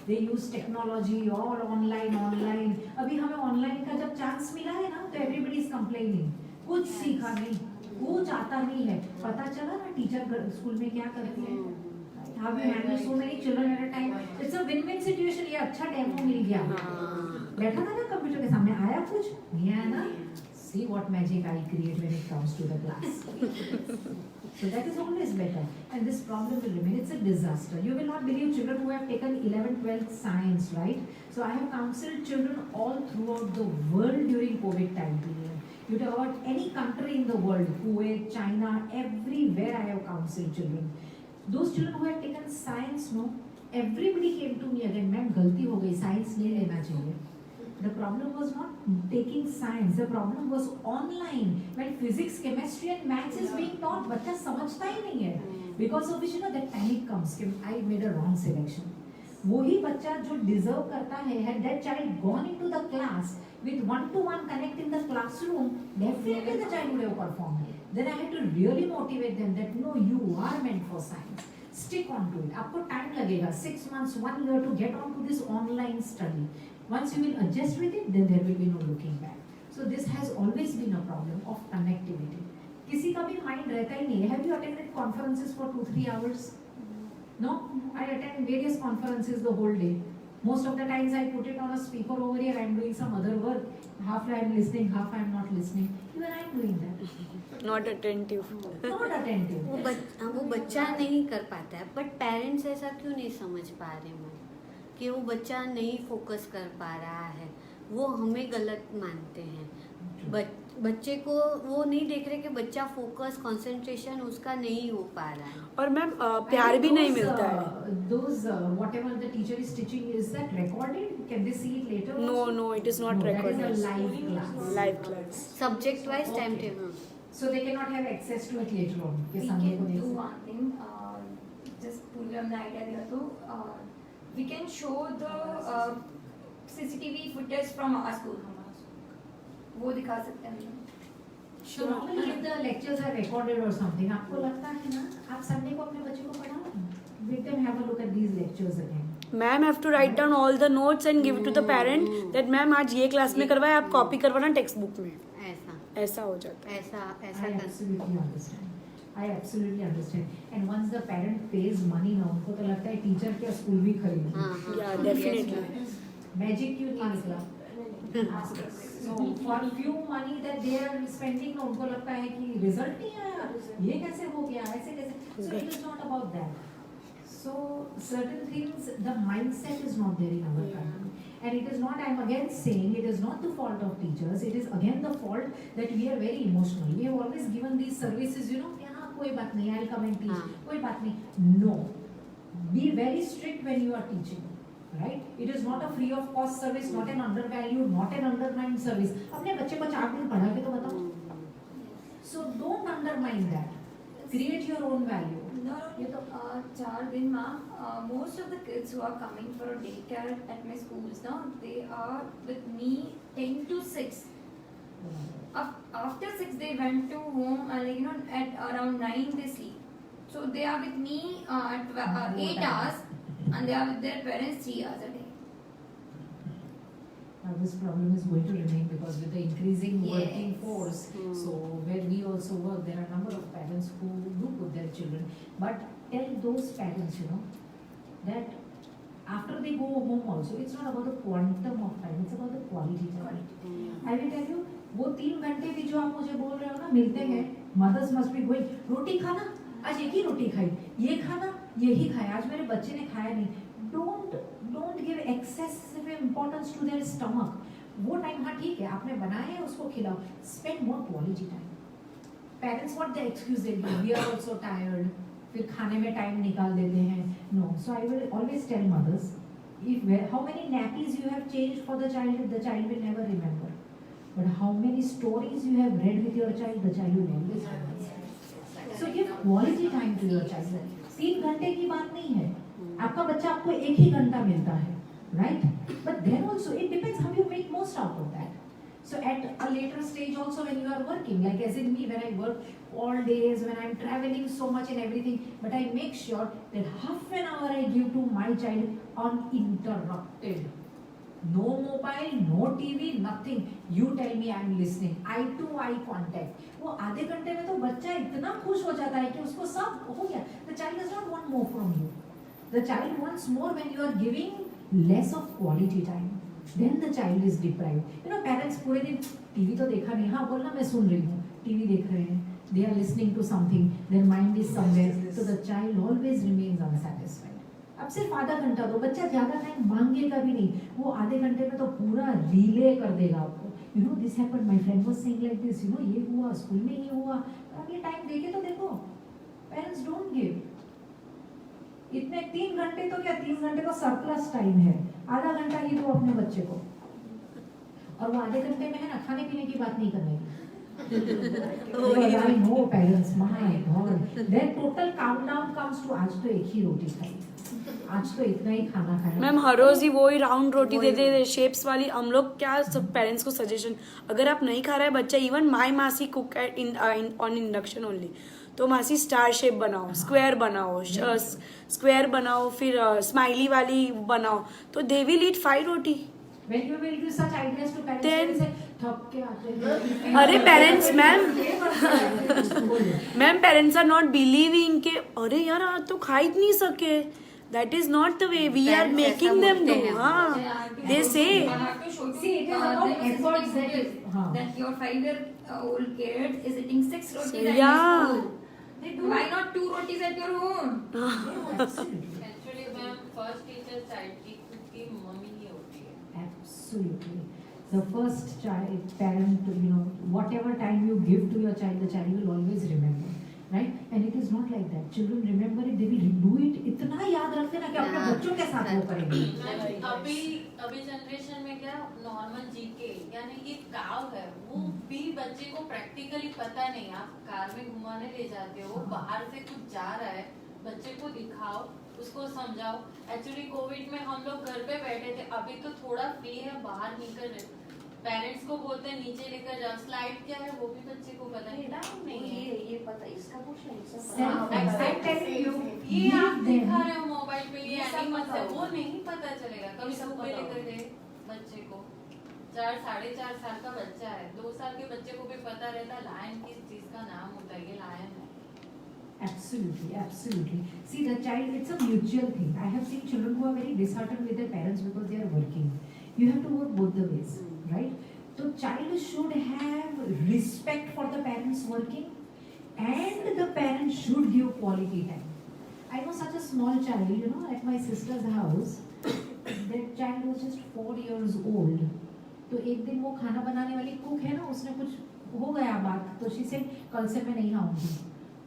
they use technology, all online. अभी हमें online का जब chance मिला है ना, तो everybody is complaining. कुछ सीखा नहीं, कुछ आता नहीं है. पता चला ना टीचर स्कूल में क्या करती है. How we handle so many children at a time. It's a win-win situation. ये अच्छा डेमो मिल गया. बैठा था ना कंप्यूटर के सामने, आया कुछ नहीं आया ना. See what magic I create when it comes to the class. So that is always better. And this problem will remain. It's a disaster. You will not believe children who have taken 11th, 12th science, right? So I have counseled children all throughout the world during COVID time period. You talk about any country in the world, Kuwait, China, everywhere I have counseled children. Those children who had taken science, everybody came to me again, ma'am गलती हो गई, science नहीं लेना चाहिए. The problem was not taking science, the problem was online. When physics, chemistry and maths is being taught, बच्चा समझता ही नहीं है. Because of which that panic comes कि I made a wrong selection. वही बच्चा जो deserve करता है, had that child gone into the class with one-to-one connect in the classroom, definitely the child would have performed. Then I had to really motivate them that no, you are meant for science. Stick on to it. आपको time लगेगा 6 months, 1 year to get on to this online study. Once you will adjust with it, then there will be no looking back. So this has always been a problem of connectivity. किसी का भी mind रहता ही नहीं है. Have you attended conferences for 2-3 hours? No? I attend various conferences the whole day. Most of the times I put it on a speaker over here. I am doing some other work. Half I am listening, half I am not listening. Even I am doing that. not attentive. Not attentive. वो बच्चा नहीं कर पाता है, but parents ऐसा क्यों नहीं समझ पा रहे हैं कि वो बच्चा नहीं फोकस कर पा रहा है, वो हमें गलत मानते हैं. बच्चे को वो नहीं देख रहे कि बच्चा फोकस कंसंट्रेशन उसका नहीं हो पा रहा है. और मैम प्यार भी नहीं मिलता है. Those whatever the teacher is teaching, is that recorded? Can they see it later also? No, it is not recorded. That is a live class. Live class. Subject wise time table. So they cannot have access to it later on. We कि Sunday को can देख do सकते। one thing. Just पूर्वी हमने idea दिया तो we can show the CCTV footage from our school. वो दिखा सकते हैं हम। So normally if the lectures are recorded or something, आपको लगता है ना, आप संडे को अपने बच्चों को पढ़ाओ ना, let them have a look at these lectures again. Ma'am have to write down all the notes and give to the parent that ma'am आज ये क्लास में करवाए, आप कॉपी करवाना टेक्स्ट बुक में। ऐसा ऐसा हो जाता है। ऐसा I ऐसा कर absolutely understand. I absolutely understand. And once the parent pays money ना, उनको तो लगता है टीचर क्या स्कूल भी खरीद। हाँ हाँ Yeah, definitely. मैजिक क्यों नहीं निकला? So for few money that they are spending, उनको लगता है कि रिजल्ट नहीं आया, ये कैसे हो गया, ऐसे कैसे? So it is not about that. So certain things, the mindset is not there in our country, and it is not. I am again saying it is not the fault of teachers. It is again the fault that we are very emotional. We have always given these services, you know, कि हाँ कोई बात नहीं, I'll come and teach, कोई बात नहीं. No, be very strict when you are teaching. Right? It is not a free of cost service, not an undervalued, not an undermined service. अपने बच्चे को 4 दिन पढ़ा के तो बताओ. So don't undermine that. Create your own value. No, ये तो 4 दिन में most of the kids who are coming for a daycare at my schools now, they are with me 10 to 6. After 6 they went to home like, you know, at around 9 they sleep. So they are with me at 8 hours and they are with their parents 3 hours a day. Now this problem is going to remain because with the increasing Yes. working force, so where we also work, there are a number of parents who do put their children. But tell those parents, you know, that after they go home also, it's not about the quantum of time, it's about the quality time. I will tell you, वो 3 घंटे भी जो आप मुझे बोल रहे हो ना, मिलते हैं, mothers must be going, रोटी खाना, आज एक ही रोटी खाई, ये खाना, यही खाया, आज मेरे बच्चे ने खाया नहीं. Don't give excessive importance to their stomach. वो टाइम हाँ ठीक है, आपने बनाया है उसको खिलाओ. Spend more quality time. Parents what the excuse they give, we are also tired. फिर खाने में टाइम निकाल देते हैं. No, so I will always tell mothers, how many nappies you have changed for the child will never remember. But how many stories you have read with your child, the child will always remember. So give quality time to your child. 3 घंटे की बात नहीं है. आपका बच्चा आपको 1 ही घंटा मिलता है, right? But then also it depends how you make most out of that. So at a later stage also when you are working, like as in me, when I work all days, when I'm traveling so much and everything, but I make sure that half an hour I give to my child uninterrupted. No mobile, no TV, nothing. You tell me, I'm listening. Eye to eye contact. वो आधे घंटे में तो बच्चा इतना खुश हो जाता है कि उसको सब हो गया. The child does not want more from you. The child wants more when you are giving less of quality time. Then the child is deprived. You know, parents पूरे दिन टीवी तो देखा नहीं, हाँ बोलना मैं सुन रही हूँ, टीवी देख रहे हैं. They are listening to something. Their mind is somewhere. So the child always remains unsatisfied. अब सिर्फ आधा घंटा दो, बच्चा ज्यादा टाइम मांगेगा भी नहीं. वो आधे घंटे में तो पूरा रिले कर देगा आपको. You know, this happened. My friend was saying like this. You know, ये हुआ, स्कूल में ये हुआ. अब ये टाइम देके तो देखो. Parents don't give. इतने 3 घंटे तो क्या, 3 घंटे तो सरप्लस टाइम है. आधा घंटा ही दो अपने बच्चे को. और वो आधे घंटे में है ना, खाने पीने की बात नहीं करने की. I know parents, my God. Their total countdown comes to आज तो एक ही रोटी खाई, आज तो इतना ही खाना खाया. मैम हर रोज ही वो ही राउंड रोटी देते थे शेप्स वाली. हम लोग क्या सब पेरेंट्स को सजेशन, अगर आप नहीं खा रहे बच्चा, इवन माई मासी कुक ऑन इंडक्शन ओनली, तो मासी स्टार शेप बनाओ, स्क्वायर बनाओ, स्क्वायर बनाओ, फिर स्माइली वाली बनाओ, तो they will eat 5 roti. When you will give such ideas to parents, Then- they will say, थक के आते हैं. अरे parents ma'am ma'am ma'am parents are not believing के अरे यार आज तो खा ही नहीं सके. That is not the way we are Parents making ऐसा देम बोलते डू. हैं. हाँ दे से I have to show See, it is about efforts that is. हाँ. that your 5-year-old kid is eating 6 rotis at Yeah. your school. Why not 2 rotis at your home? Actually ma'am first teacher child की mummy ही होती है. Absolutely. The first child, parent, you know, whatever time you give to your child, the child will always remember, right? And it is not like that. Children remember it, they will do it. इतना याद रखते ना कि अपने हाँ, बच्चों के साथ वो करेंगे. अभी जनरेशन में क्या नॉर्मल जीके यानी कि काव है वो भी बच्चे को प्रैक्टिकली पता नहीं. आप कार में घुमाने ले जाते हो, बाहर से कुछ जा रहा है, बच्चे को दिखाओ, उसको समझाओ. एक्चुअली कोविड में हम लोग घर पे बैठे थे, अभी तो थोड़ा फ्री है, बाहर निकल रहे. पेरेंट्स को बोलते हैं नीचे लेकर जाओ, स्लाइड क्या है वो भी बच्चे को पता नहीं है. ये पता इसका कुछ नहीं ये आप दिखा रहे हो मोबाइल पे, ये एनिमल्स है, वो नहीं पता चलेगा. कभी सब पे लेकर गए बच्चे को, 4-4.5 साल का बच्चा है, 2 साल के बच्चे को भी पता रहता लायन किस चीज का नाम होता है, ये लायन है. Absolutely, absolutely. See, the child, it's a mutual thing. I have seen children who are very disheartened with their parents because they are working. You have to work both the ways, right? So, child should have respect for the parents working, and the parents should give quality time. I know such a small child, you know, at my sister's house, that child was just 4 years old. तो एक दिन वो खाना बनाने वाली cook है ना, उसने कुछ हो गया बात, तो she said कल से मैं नहीं आऊँगी.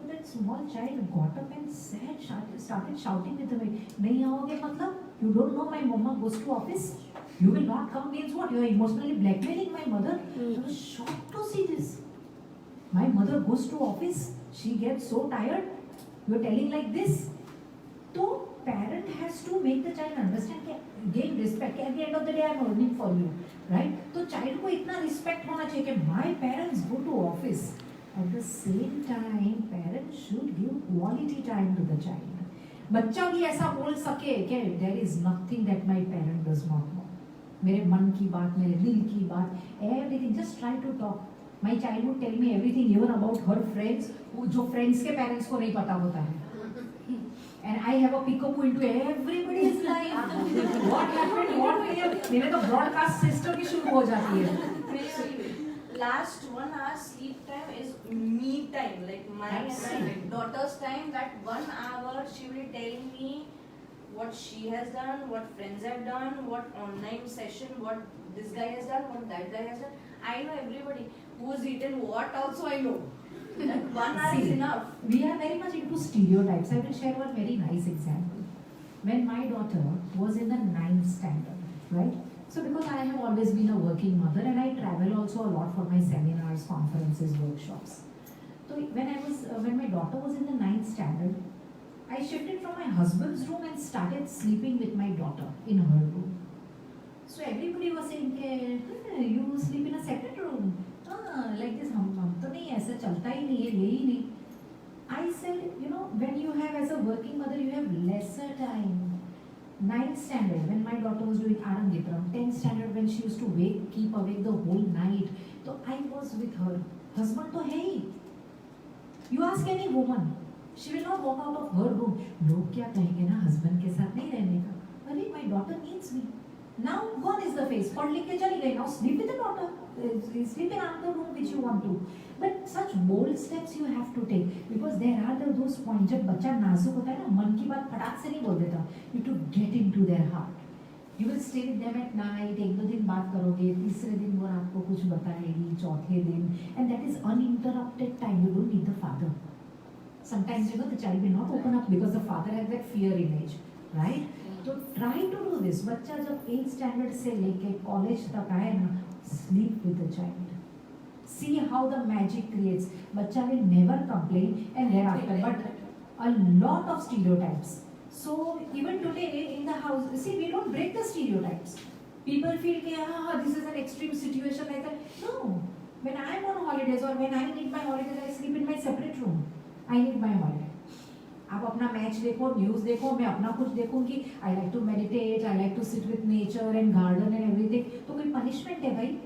That small child got up and said, started shouting with the way, नहीं आओगे मतलब? You don't know my mama goes to office? You will not come means what? You are emotionally blackmailing my mother? I was shocked to see this. My mother goes to office, she gets so tired, you are telling like this. So parent has to make the child understand कि gain respect. At the end of the day, I am earning for you, right? तो child को इतना respect होना चाहिए कि my parents go to office. At the same time, parents should give quality time to the child. बच्चा भी ऐसा बोल सके कि there is nothing that my parent does not know. मेरे मन की बात, मेरे दिल की बात, everything. Just try to talk. My child would tell me everything, even about her friends, जो friends के parents को नहीं पता होता है. And I have a peekaboo into everybody's life. What happened? What मेरे तो broadcast system ही शुरू हो जाती है. Last 1 hour sleep time is me time, like my and my daughter's time. That 1 hour she will tell me what she has done, what friends have done, what online session, what this guy has done, what that guy has done. I know everybody who's eaten what also I know. That 1 hour is enough. We are very much into stereotypes. I will share one very nice example. When my daughter was in the 9th standard, right? So because I have always been a working mother and I travel also a lot for my seminars, conferences, workshops. So when my daughter was in the 9th standard, I shifted from my husband's room and started sleeping with my daughter in her room. So everybody was saying, you sleep in a separate room. Like this, हम तो नहीं, ऐसा चलता ही नहीं है, यही नहीं. I said, you know, when you have as a working mother, you have lesser time. 9th standard, when my daughter was doing Arangitram, 10th standard, when she used to keep awake the whole night, so I was with her. Husband तो है ही. You ask any woman, she will not walk out of her room. लोग क्या कहेंगे ना, husband के साथ नहीं रहने का. अरे, my daughter needs me. Now gone is the phase. पढ़ लिख के चली गई. Now sleep with the daughter. Sleep in another room which you want to. But such bold steps you have to take because there are those points जब बच्चा नाजुक होता है ना, मन की बात फटाक से नहीं बोल देता. You have to get into their heart. You will stay with them at night. 1-2 दिन बात करोगे, तीसरे दिन वो आपको कुछ बताएगी, चौथे दिन, and that is uninterrupted time. You don't need the father. Sometimes you know the child will not open up because the father has that fear image, right? So try to do this. बच्चा जब 8th standard से लेके college तक आए ना, sleep with the child. See how the magic creates. Bachcha will never complain and thereafter, but a lot of stereotypes. So even today in the house, see, we don't break the stereotypes. People feel that this is an extreme situation like that. No. When I am on holidays or when I need my holidays, I sleep in my separate room. I need my holiday. आप अपना match देखो, news देखो, मैं अपना कुछ देखूंगी. I like to meditate, I like to sit with nature and garden and everything. तो कोई punishment है भाई?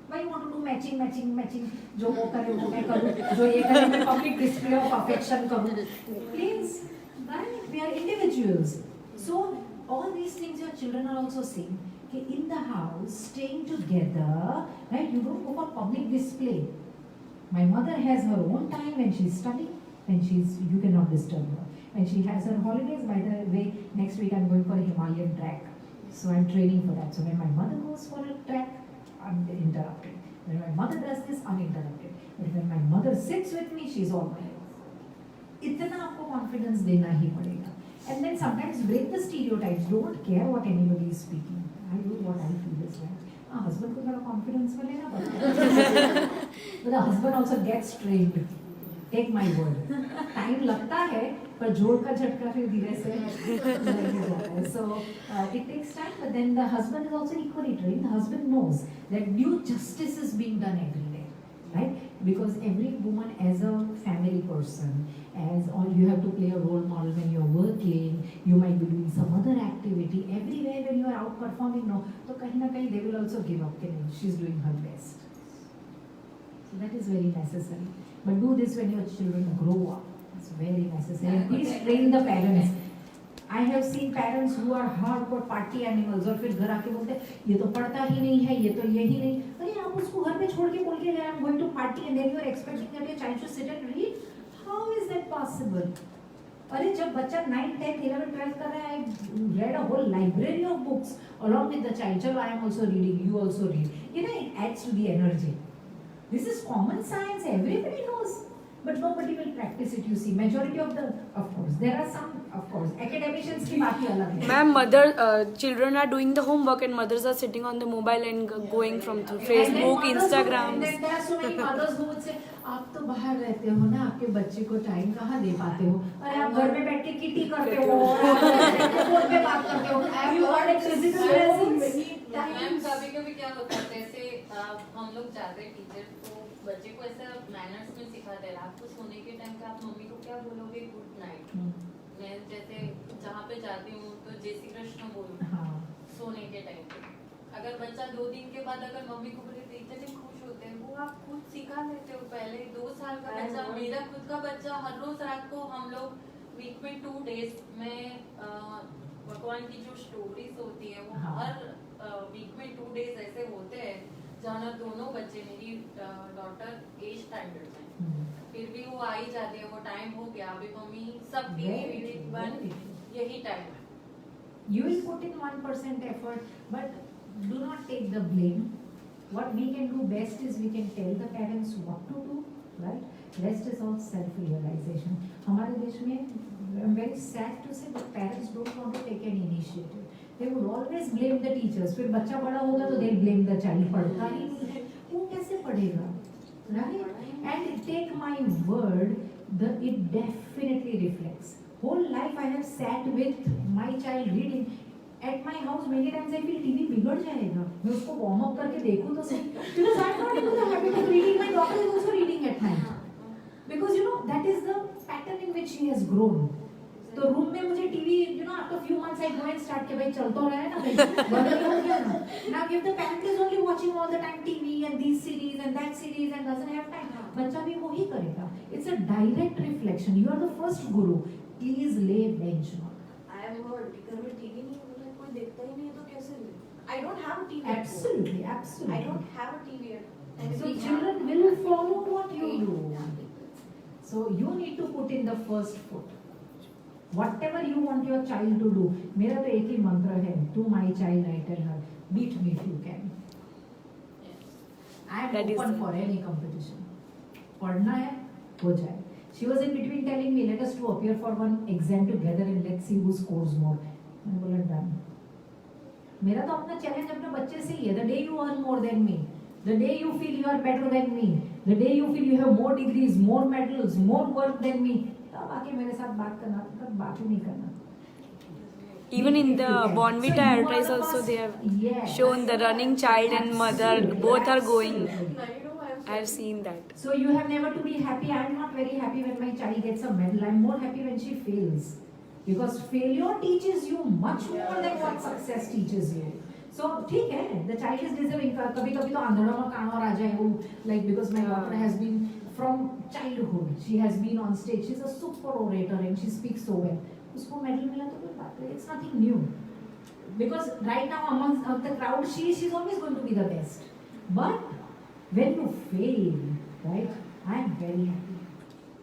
Why you want to do matching? जो वो करे वो मैं करूँ, जो ये करे मैं public display of affection करूँ. Please, right? We are individuals. So all these things your children are also seeing. कि in the house, staying together, right? You don't go for public display. My mother has her own time when she's studying. You cannot disturb her. When she has her holidays, by the way, next week I'm going for a Himalayan trek. So I'm training for that. So when my mother goes for a trek, uninterrupted. When my mother does this, uninterrupted. But when my mother sits with me, she's all mine. इतना आपको confidence देना ही पड़ेगा. And then sometimes break the stereotypes. Don't care what anybody is speaking. I do what I feel is right. Husband को थोड़ा confidence में लेना पड़ता है. But the husband also gets trained. Take my word. Time लगता है, पर जोड़ का झटका फिर धीरे से लग जाता है. So it takes time, but then the husband is also equally trained. The husband knows that due justice is being done everywhere, right? Because every woman as a family person, as all you have to play a role model when you're working, you might be doing some other activity. Everywhere when you are out performing, no, तो कहीं ना कहीं they will also give up. Okay, she's doing her best. So that is very necessary. But do this when your children grow up. It's very necessary. And please train the parents. I have seen parents who are hardcore party animals और फिर घर आके बोलते हैं ये तो पढ़ता ही नहीं है, ये तो यही नहीं. अरे आप उसको घर पे छोड़ के बोल के गए I'm going to party and then you are expecting that your child should sit and read. How is that possible? अरे जब बच्चा 9, 10, 11, 12 कर रहा है, I read a whole library of books along with the child. चलो I am also reading, you also read. You know, it adds to the energy. This is common science, everybody knows. But nobody will practice it, you see. Majority of course, there are some, of course, academicians की बात ही अलग है. Ma'am, children are doing the homework and mothers are sitting on the mobile and going from through Facebook, Instagram. And then there are so many mothers who would say, आप तो बाहर रहते हो ना, आपके बच्चे को टाइम कहाँ दे पाते हो? अरे आप घर में बैठ के किटी करते हो, फोन पे बात करते हो. You are a physical presence. Ma'am कभी-कभी क्या होता है, जैसे हम लोग जाते हैं टीचर तो बच्चे को ऐसा मैनर्स में सिखाते हैं. रात को सोने के टाइम पे आप मम्मी को क्या बोलोगे? Good night. मैं जैसे जहाँ पे जाती हूँ तो जय श्री कृष्ण बोलूँ सोने के टाइम पे. अगर बच्चा 2 दिन के बाद अगर मम्मी को बोले तो इतने खुश होते हैं, वो आप खुद सिखा लेते हो. पहले 2 साल का बच्चा, मेरा खुद का बच्चा, हर रोज रात को हम लोग वीक में 2 डेज में भगवान की जो स्टोरीज होती है वो हर वीक में 2 डेज ऐसे होते हैं जहाँ दोनों बच्चे, मेरी डॉटर 8th स्टैंडर्ड में, फिर भी वो आ ही जाती है. वो टाइम हो गया, अभी मम्मी सब टीवी बंद, यही टाइम है. You will put in 1% effort, but do not take the blame. What we can do best is we can tell the parents what to do, right? Rest is all self-realization. हमारे देश में, I'm very sad to say, but parents don't want to take any initiative. They would always blame the teachers. फिर बच्चा बड़ा होगा तो they'll blame the child. पढ़ता ही नहीं है, वो कैसे पढ़ेगा, right? And take my word, it definitely reflects. Whole life I have sat with my child reading. At my house many times I feel TV बिगड़ जाएगा. मैं उसको warm up करके देखूँ तो सही. Because I'm not into the habit of reading. My daughter is also reading at night. Because you know that is the pattern in which she has grown. तो room में मुझे TV, you know, after few months I go and start के भाई चल तो रहा है ना भाई, बदल हो गया ना. Now if the parent is only watching all the time TV and these series and that series and doesn't have time, बच्चा भी वही करेगा. It's a direct reflection. You are the first guru. Please lay benchmark. I have heard घर में TV नहीं है, कोई देखता ही नहीं है तो कैसे ले? I don't have a TV. Absolutely, absolutely. I don't have a TV. So children will follow what you do. So you need to put in the first foot. Whatever you want your child to do. मेरा तो एक ही मंत्र है. To my child I tell her, beat me if you can. I am open for any competition. पढ़ना है, हो जाए. She was in between telling me, let us to appear for one exam together and let's see who scores more. मैंने बोला done. मेरा तो अपना challenge अपने बच्चे से ही है. The day you earn more than me, the day you feel you are better than me, the day you feel you have more degrees, more medals, more work than me, तब आके मेरे साथ बात करना, तब बात ही नहीं करना. Even in the Bonvita advertise also they have shown the running child and mother, both are going. I have seen that. So you have never to be happy. I am not very happy when my child gets a medal. I am more happy when she fails. Because failure teaches you much more than what success teaches you. So ठीक है, the child is deserving. कभी-कभी तो आंधळा में कान और आ जाए वो, like because my daughter has been from childhood. She has been on stage. She's a super orator and she speaks so well. उसको medal मिला तो कोई बात नहीं. It's nothing new. Because right now among the crowd, she's always going to be the best. But when you fail, right? I am very happy.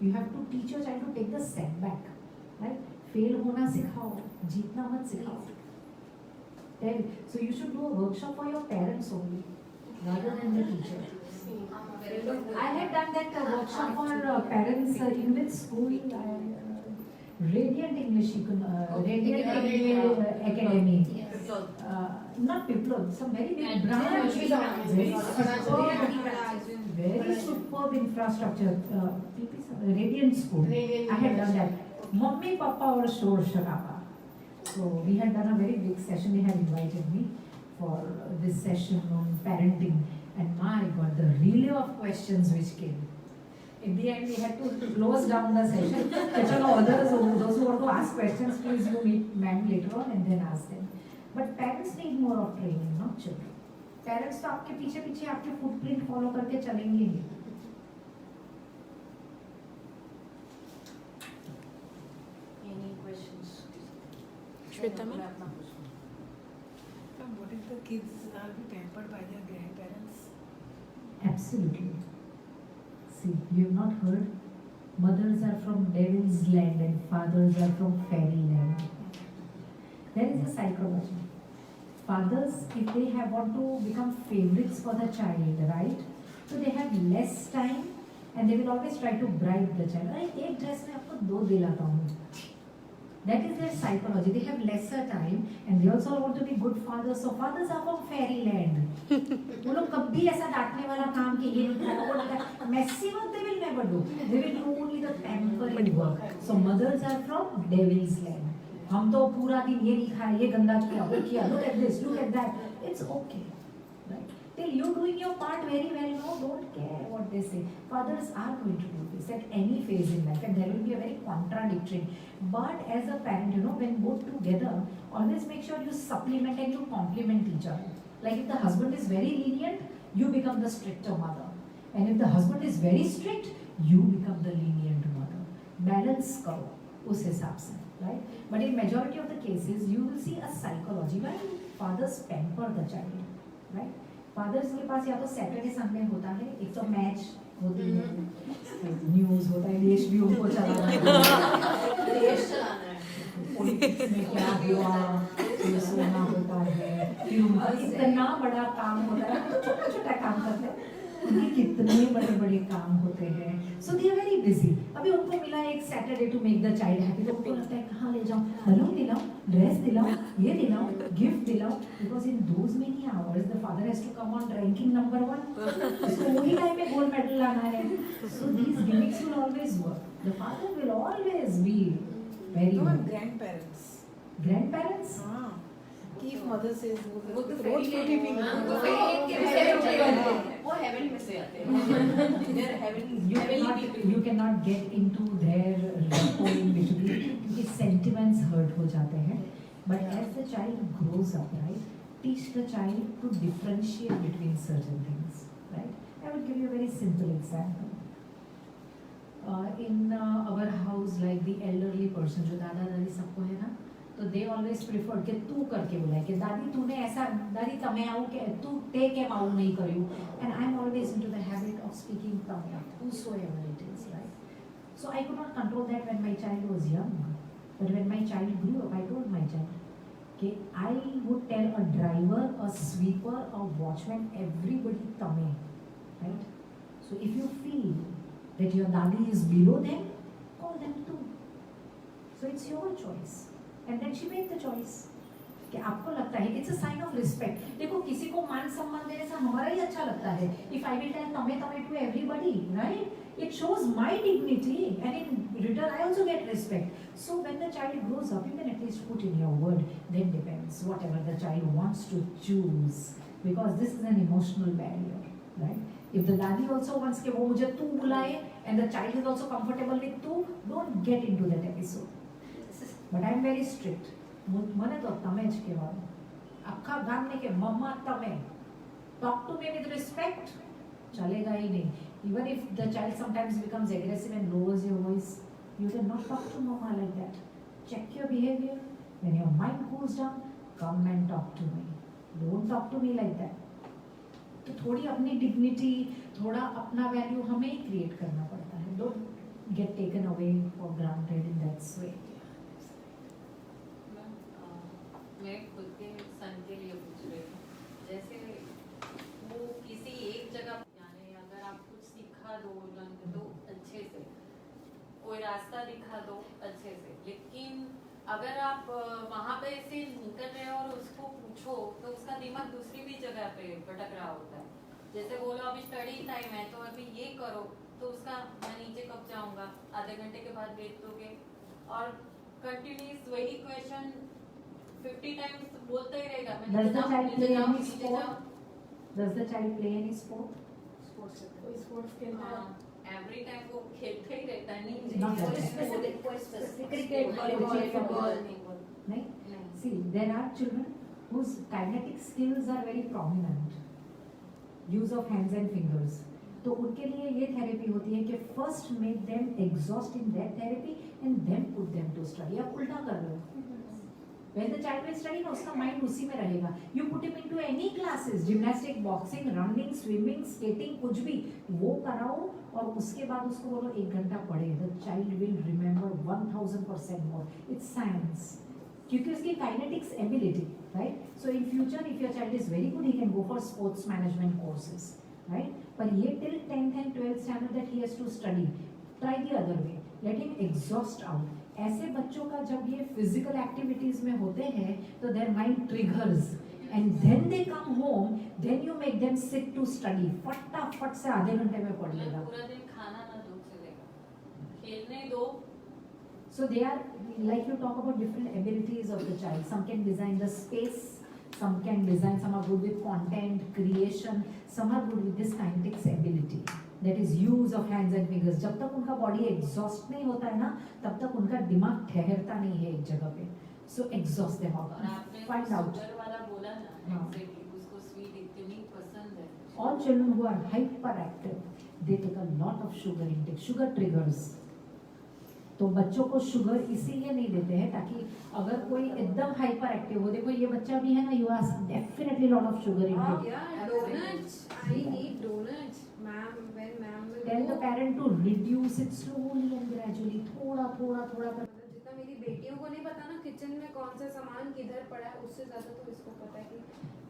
You have to teach your child to take the setback, right? Fail होना सिखाओ, जीतना मत सिखाओ. So you should do a workshop for your parents only, rather than the teacher. I had done that workshop for parents in which school. Radiant English, Radiant English Academy. Yes. Not Piplod, some very big branch. Very superb infrastructure. Radiant School. I had done that. Mummy, Papa, or Shor Sharaba. So we had done a very big session. They had invited me for this session on parenting. And my God, the relay of questions which came. In the end, we had to close down the session. Those who want to ask questions, please you meet ma'am later on and then ask them. But parents need more of training, not children. Parents तो आपके पीछे पीछे आपके footprint follow करके चलेंगे ही. Any questions? Shweta ma'am? What if the kids are pampered by their grandparents? Absolutely. See, you have not heard. Mothers are from devil's land and fathers are from fairyland. There is a psychology. Fathers, if they want to become favorites for the child, right? So they have less time and they will always try to bribe the child. अरे एक dress में आपको 2 दिलाता हूँ. That is their psychology. They have lesser time and they also want to be good fathers. So fathers are from fairyland. वो लोग कभी ऐसा डांटने वाला काम कि ये messy work they will never do. They will do only the pampering work. So mothers are from devil's land. हम तो पूरा दिन ये नहीं खाया, ये गंदा किया, वो किया. Look at this, look at that. It's okay, right? Till you doing your part very well, no, don't care what they say. Fathers are going to do this at any phase in life, and there will be a very contradictory. But as a parent, when both together, always make sure you supplement and you complement each other. Like if the husband is very lenient, you become the stricter mother. And if the husband is very strict, you become the lenient mother. Balance करो उस हिसाब से, right? But in majority of the cases, you will see a psychology where fathers pamper the child, right? Fathers के पास या तो Saturday Sunday होता है, एक तो मैच होती है, न्यूज़ होता है, देश भी उनको चलाना है, देश चलाना है, पॉलिटिक्स में क्या हुआ, ये सोना होता है, फिर उनका इतना बड़ा काम होता है, छोटा छोटा काम करते हैं, उनके कितने बड़े बड़े काम होते हैं. So they are very busy. अभी उनको मिला एक Saturday to make the child happy, तो उनको लगता है कहाँ ले जाऊँ, बलून दिलाऊँ, ड्रेस दिलाऊँ, ये दिलाऊँ, gift दिलाऊँ, because in those many hours the father has to come on ranking number 1. इसको वही टाइम में गोल्ड मेडल लाना है. So these gimmicks will always work. The father will always be very No, good. grandparents. Grandparents? हाँ. कि if mother says वो तो रोज fairy रोटी land भी है, वो वो fairy land के heaven विषय में में बात हैं, है. वो heaven में से आते हैं. They're heaven, heavenly people. You cannot get into their rapport in between क्योंकि sentiments hurt हो जाते हैं. But as the child grows up, right, teach the child to differentiate between certain things, right? I will give you a very simple example. In our house, like the elderly person, जो दादा दादी सबको है ना, तो they always prefer कि तू करके बुलाए कि दादी तूने ऐसा दादी तमे आऊ के तू ते के आऊ नहीं करियो. And I'm always into the habit of speaking Tamil, whosoever it is, right? So I could not control that when my child was young. But when my child grew up, I told my child, okay, I would tell a driver, a sweeper, a watchman, everybody Tamil, right? So if you feel that your dadi is below them, call them too. So it's your choice. And then she made the choice. कि आपको लगता है it's a sign of respect. देखो किसी को मान सम्मान देने से हमारा ही अच्छा लगता है. If I will tell तमे तमे to everybody, right? It shows my dignity, and in return I also get respect. So when the child grows up, you can at least put in your word. Then depends whatever the child wants to choose, because this is an emotional barrier, right? If the daddy also wants कि वो मुझे तू बुलाए, and the child is also comfortable with तू, don't get into that episode. But I am very strict. મને તો તમે જ કહેવાનું. આખા ગામને કે મમ્મા તમે. Talk to me with respect. ચલેગા ही नहीं. Even if the child sometimes becomes aggressive and lowers your voice, you cannot talk to mama like that. Check your behavior. When your mind cools down, come and talk to me. Don't talk to me like that. तो थोड़ी अपनी dignity, थोड़ा अपना value हमें ही create करना पड़ता है. Don't get taken away for granted in that way. मैं खुद के सन के लिए पूछ रही हूँ, जैसे वो किसी एक जगह जाने या कोई रास्ता दिखा दो अच्छे से। लेकिन अगर आप वहाँ पे से निकल रहे हो और उसको पूछो तो उसका दिमाग दूसरी भी जगह पे भटक रहा होता है। जैसे बोलो अभी स्टडी टाइम है तो अभी ये करो, तो उसका मैं नीचे कब जाऊंगा, आधे घंटे के बाद भेज दोगे और कंटिन्यूस वही क्वेश्चन 50 टाइम्स बोलता ही रहेगा। मैं Does the नीचे child जाऊँ, नीचे play जाऊँ, any नीचे sport? जाऊँ। Does the child play any sport? कोई स्पोर्ट्स खेलता है? एवरी टाइम वो खेलता ही रहता है। नहीं Not कोई that. specific, कोई specific. Cricket, volleyball, football. football. नहीं? नहीं. See, there are children whose kinetic skills are very prominent. Use of hands and fingers. तो उनके लिए ये थेरेपी होती है कि first make them exhaust in that therapy and then put them to study. आप उल्टा कर रहे हो. When the child will study ना उसका mind उसी में रहेगा. You put him into any classes, gymnastics, boxing, running, swimming, skating, कुछ भी वो कराओ और उसके बाद उसको बोलो 1 घंटा पढ़े. The child will remember 1000% more. It's science. क्योंकि उसकी kinetics ability, right? So in future, if your child is very good, he can go for sports management courses, right? पर ये till 10th and 12th standard that he has to study. Try the other way. Let him exhaust out. ऐसे बच्चों का जब ये physical activities में होते हैं तो their mind triggers and then they come home, then you make them sit to study. फटाफट से आधे घंटे में पढ़ लेगा. पूरा दिन खाना ना दूध से देगा, खेलने दो. So they are, like you talk about different abilities of the child. Some can design the space, some can design, some are good with content creation, some are good with this kinetics ability. That is use of hands and fingers. जब तक उनका body exhaust नहीं होता है ना, तब तक उनका दिमाग ठहरता नहीं है एक जगह पे. So exhaust them out. और आपने Find out. शुगर वाला बोला ना, हाँ. exactly, उसको स्वीट इतनी पसंद है. All children who are hyperactive, they take a lot of sugar intake. Sugar triggers. तो बच्चों को शुगर इसीलिए नहीं देते हैं ताकि अगर कोई एकदम हाइपर एक्टिव हो, देखो ये बच्चा भी है ना, you are definitely lot of sugar Oh, intake. yeah, donuts. I need donuts. Ma'am, when ma'am will Tell the go- parent to reduce it slowly and gradually, थोड़ा थोड़ा थोड़ा कर. मतलब जितना मेरी बेटियों को नहीं पता ना किचन में कौन सा सामान किधर पड़ा है, उससे ज्यादा तो इसको पता है कि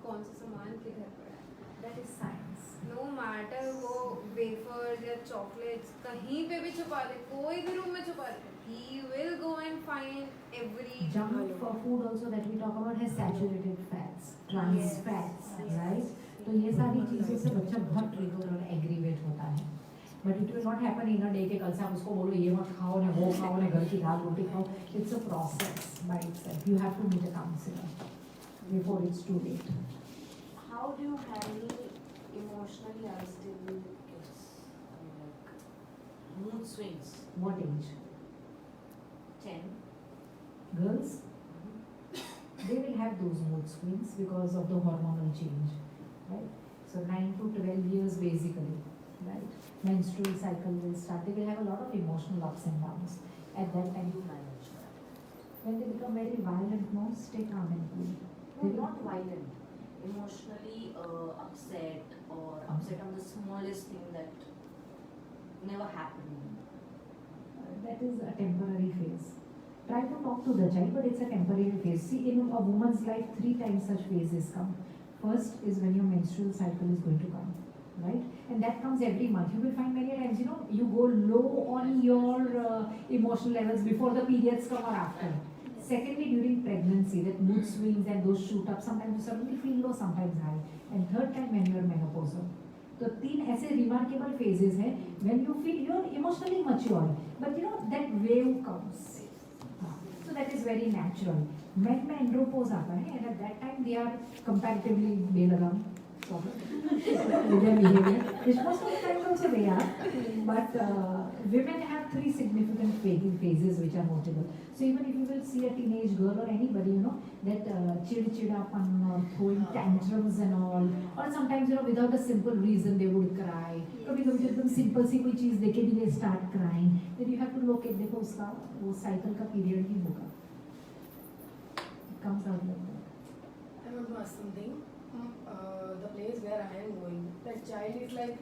कौन सा सामान किधर पड़ा है. That is science. No matter वो वेफर्स या चॉकलेट्स कहीं पे भी छुपा दे, कोई भी रूम में छुपा दे, he will go and find every Junk for food also that we talk about has saturated fats, trans Yes. fats, Yes. right? तो ये सारी चीज़ों से बच्चा बहुत ट्रिगर और एग्रीवेट होता है. But it will not happen in a day कि कल से आप उसको बोलो ये मत खाओ ना वो खाओ ना घर की दाल रोटी खाओ. It's a process by itself. You have to meet a counselor before it's too late. How do you handle emotionally unstable kids? I mean, like mood swings. What age? 10. Girls? They will have those mood swings because of the hormonal change, right? So 9 to 12 years basically, right? Menstrual cycle will start. They will have a lot of emotional ups and downs. At that time, You manage that. when they become very violent, no, stay calm and cool. No, not violent. Emotionally upset or upset on the smallest thing that never happened. That is a temporary phase. Try to talk to the child, but it's a temporary phase. See, in a woman's life, 3 times such phases come. First is when your menstrual cycle is going to come, right? And that comes every month. You will find many times, you know, you go low on your emotional levels before the periods come or after. Secondly, during pregnancy, that mood swings and those shoot up. Sometimes you suddenly feel low, sometimes high. And third time when you are menopausal. तो 3 ऐसे remarkable phases हैं when you feel you are emotionally mature, but you know that wave comes. So that is very natural. Men में andropause आता है and at that time they are comparatively Belgaum. With their behavior, which most of the time also they are, but women have 3 significant phases which are notable. So even if you will see a teenage girl or anybody, you know, that chid-chidapan or throwing tantrums and all, or sometimes, you know, without a simple reason they would cry. कभी-कभी जब तुम simple सी कोई चीज़ देखे भी they start crying, then you have to look at देखो उसका वो cycle का period ही होगा. It comes out like that. I want to ask something. The place where I am going, that child is like,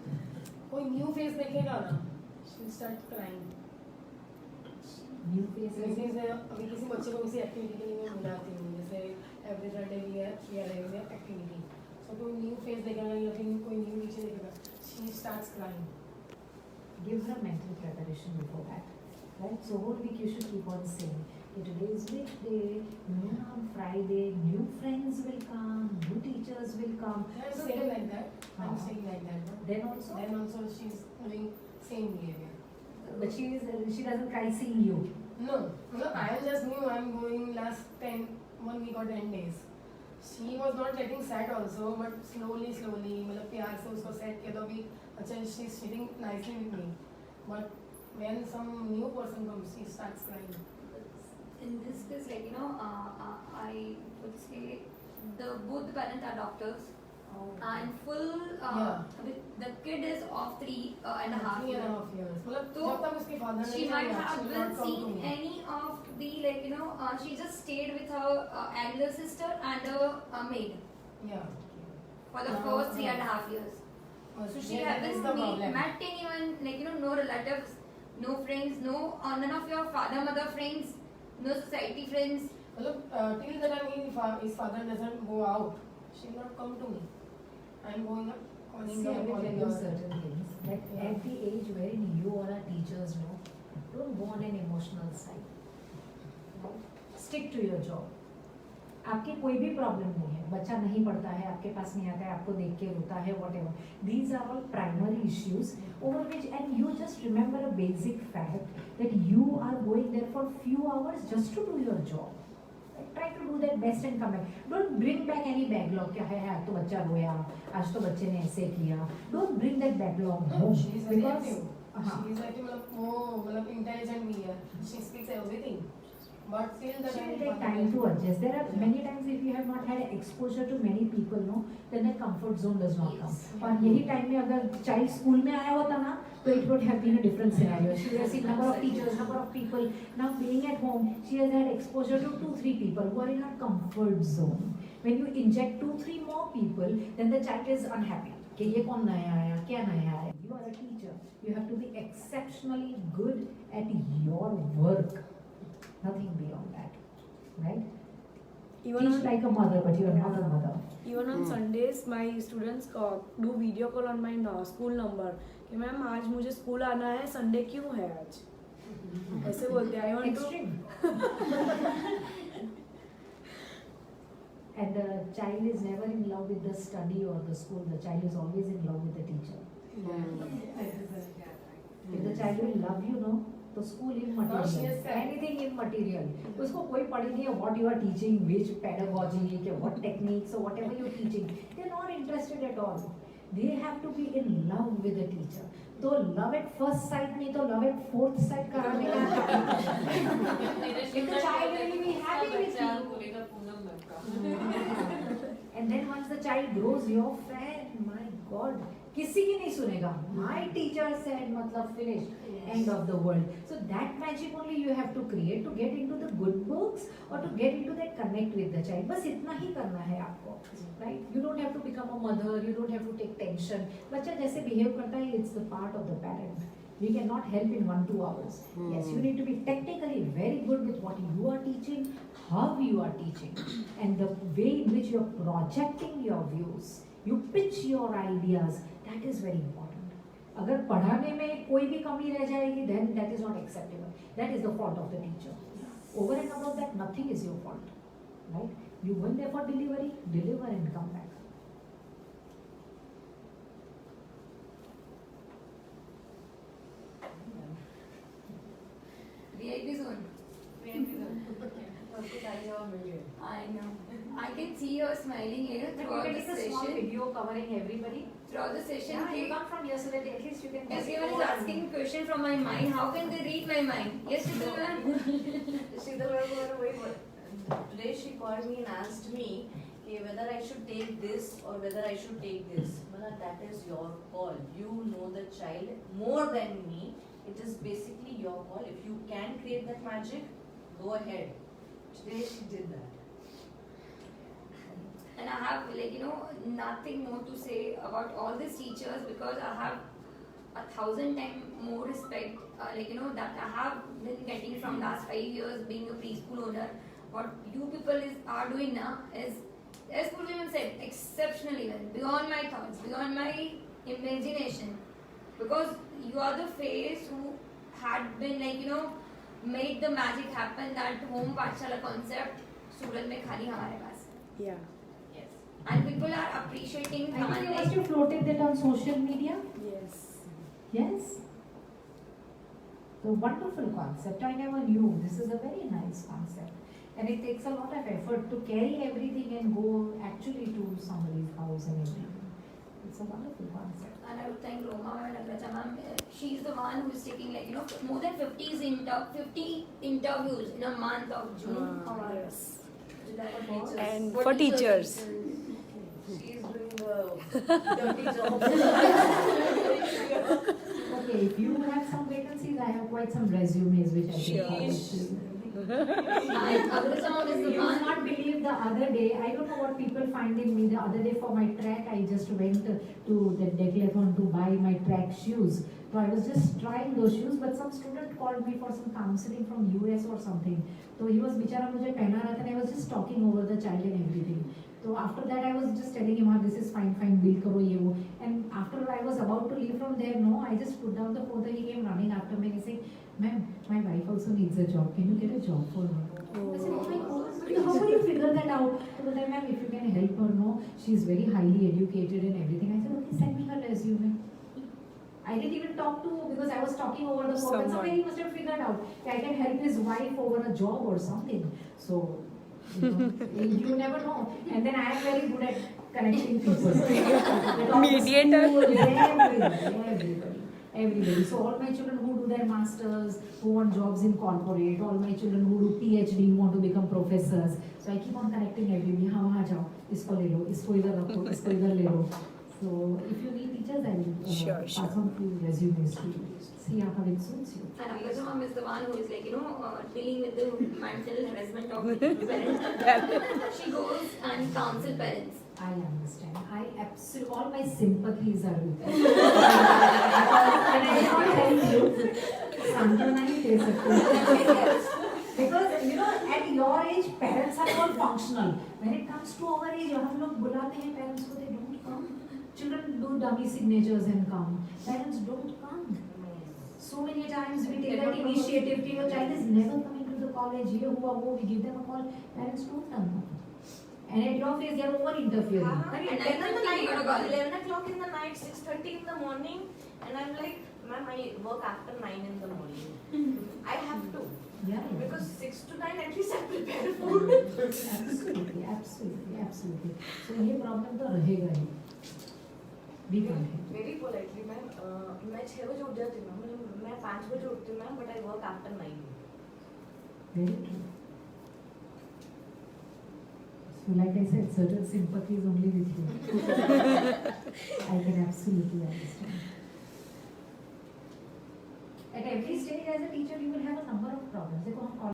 कोई new face देखेगा ना, she will start crying. New faces. जैसे अभी किसी बच्चे को किसी एक्टिविटी के लिए मैं बुलाती हूँ, जैसे every Sunday we are having an activity, so कोई न्यू फेस देखेगा या फिर कोई न्यू टीचर देखेगा, she starts crying. Give her mental preparation before that. right? So whole week you should keep on saying, okay, today is weekday, on Friday, new friends will come, new teachers will come. I'm So saying then- like that. I'm Uh-huh. saying like that. Then also? Then also she's doing same behavior. But she doesn't cry seeing you. No, I am just new. I'm going last 1 week or 10 days. She was not getting sad also, but slowly, मतलब प्यार से उसको set किया तो अभी अच्छा she's sitting nicely with me. But when some new person comes, she starts crying. In this case, like I would say both the parents are doctors. And full, Yeah. the kid is of 3.5 3.5 years. years. मतलब तो जब तक उसके father She नहीं might आया, have she will been not come to seen me. any of the she just stayed with her elder sister and a maid Yeah. for the first 3.5 years. So she Yeah, that is hasn't the problem. met anyone, no relatives, no friends, none of your father mother friends, no society friends. मतलब till the time his father doesn't go out, she will not come to me. I'm going up, calling See, I her, will tell calling you her. certain things that Yeah. at the age wherein you or our teachers know, don't go on an emotional side. Stick to your job. आपके कोई भी problem नहीं है, बच्चा नहीं पढ़ता है, आपके पास नहीं आता है, आपको देख के रोता है, whatever. These are all primary issues over which, and you just remember a basic fact that you are going there for few hours just to do your job. Try to do that best and come back. Don't bring back any backlog. क्या है आज तो बच्चा रोया, आज तो बच्चे ने ऐसे किया. Don't bring that backlog No, home she is because very active. हाँ. She is active, मतलब intelligent भी है. She speaks everything. But till the She time will take time to adjust. There are many times if you have not had exposure to many people, no, then the comfort zone does not come. और यही time में अगर child school में आया होता ना, तो it would have been a different scenario. She would have seen number of teachers, number of people. Now being at home, she has had exposure to 2-3 people who are in her comfort zone. When you inject 2-3 more people, then the child is unhappy. कि ये कौन नया आया, क्या नया आया? You are a teacher. You have to be exceptionally good at your work. Nothing beyond that, right? Even Teach on, like a mother, but you are not a mother. even on Sundays, my students do video call on my school number. कि ma'am आज मुझे school आना है, Sunday क्यों है आज? ऐसे बोलते हैं. I want to. Extreme. And the child is never in love with the study or the school. The child is always in love with the teacher. If the child will love you, no, तो school No, she immaterial, has said. anything immaterial. उसको कोई पढ़ी नहीं है what you are teaching, which pedagogy, के what techniques or whatever you are teaching. They are not interested at all. They have to be in love with the teacher. तो love at first sight नहीं तो love at fourth sight कराने का. If the child will be happy with you. बोलेगा पूनम लड़का. And then once the child grows, your fan, my God, किसी की नहीं सुनेगा. My teacher said, मतलब finish, end of the world. So that magic only you have to create to get into the good books or to get into that connect with the child. बस इतना ही करना है आपको, right? You don't have to become a mother. You don't have to take tension. बच्चा जैसे behave करता है, it's the part of the parent. We cannot help in 1-2 hours. Yes, you need to be technically very good with what you are teaching, how you are teaching, and the way in which you are projecting your views. You pitch your ideas. That is very important. अगर पढ़ाने में कोई भी कमी रह जाएगी, then that is not acceptable. That is the fault of the teacher. Over and above that, nothing is your fault, right? You went there for delivery, deliver and come back. VIP zone. उसको सारी जगह मिल गए. I know. I can see her smiling here But you throughout can the take a small session. video covering everybody. Throughout the session, Yeah, you come from here so that at least you can. everyone is asking a question from my mind. How can they read my mind? Yes, Shidul ma'am. Today she called me and asked me whether I should take this or whether I should take this. Mala, that is your call. You know the child more than me. It is basically your call. If you can create that magic, go ahead. Today she did that. And I have nothing more to say about all these teachers because I have 1,000 times more respect that I have been getting from last 5 years being a preschool owner. What you people are doing now is, as Purvima said, exceptional even, beyond my thoughts, beyond my imagination. Because you are the face who had been made the magic happen. That home Pathshala concept सूरत में खाली हमारे पास है. Yeah. Yes. And people are appreciating. I think you must have floated that on social media. Yes. Yes. The wonderful concept. I never knew. This is a very nice concept. And it takes a lot of effort to carry everything and go actually to somebody's house and everything. It's a wonderful concept. And I would thank Roma and Agraja ma'am. She's the one who is taking like more than 50 interviews in a month of June. Yes. July. And for teachers. She's doing the dirty job. Okay, if you have some vacancies, I have quite some resumes which I can forward to you. And Agraja ma'am is the You will one. not believe the other day, I don't know what people find in me. The other day for my track, I just went to the Decathlon to buy my track shoes. So I was just trying those shoes, but some student called me for some counseling from US or something. So he was बिचारा मुझे पहना रहा था and I was just talking over the child and everything. So after that I was just telling him, this is fine, bill karo ye wo. And after I was about to leave from there, no, I just put down the phone. Then he came running after me and he said, "Ma'am, my wife also needs a job. Can you get a job for her?" I said, "Oh my God, how will you figure that out?" So then, "Ma'am, if you can help her, no, she's very highly educated and everything." I said, "Okay, send me her resume." I didn't even talk to, because I was talking over the phone. But somewhere he must have figured out I can help his wife over a job or something. So, you never know. And then I am very good at connecting people. Mediator. Everybody. So all my children who do their masters, who want jobs in corporate, all my children who do PhD, who want to become professors. So I keep on connecting everybody. हाँ वहाँ जाओ, इसको ले लो, इसको इधर रखो, इसको इधर ले लो. So if you need teachers, I will pass on few resumes to you. See how it suits you. And Agraja ma'am is the one who is like, dealing with the mental harassment of parents. She goes and counsel parents. I understand. I absolutely, all my sympathies are with you. And I cannot tell you, Santana ही दे सकते. Because at your age, parents are all functional. When it comes to our age, हम लोग बुलाते हैं parents को, they don't come. Children do dummy signatures and come. Parents don't come. So many times we take that initiative. कि your child is never coming to the college. ये हुआ वो, we give them a call. Parents don't turn up. And at your face, they are over interfering. And 11 o'clock in the night, 6:30 in the morning, and I'm like, "Ma'am, I work after 9 in the morning. I have to." Yeah. Because 6 to 9 at least I prepare food. Absolutely. So ये problem तो रहेगा ही. We can't help. Very politely, ma'am, मैं 6 बजे उठ जाती हूँ, मतलब मैं 5 बजे उठती हूँ, ma'am, but I work after 9. Very true. So like I said, certain sympathy is only with you. I can absolutely understand. At every stage as a teacher, you will have a number of problems. देखो हम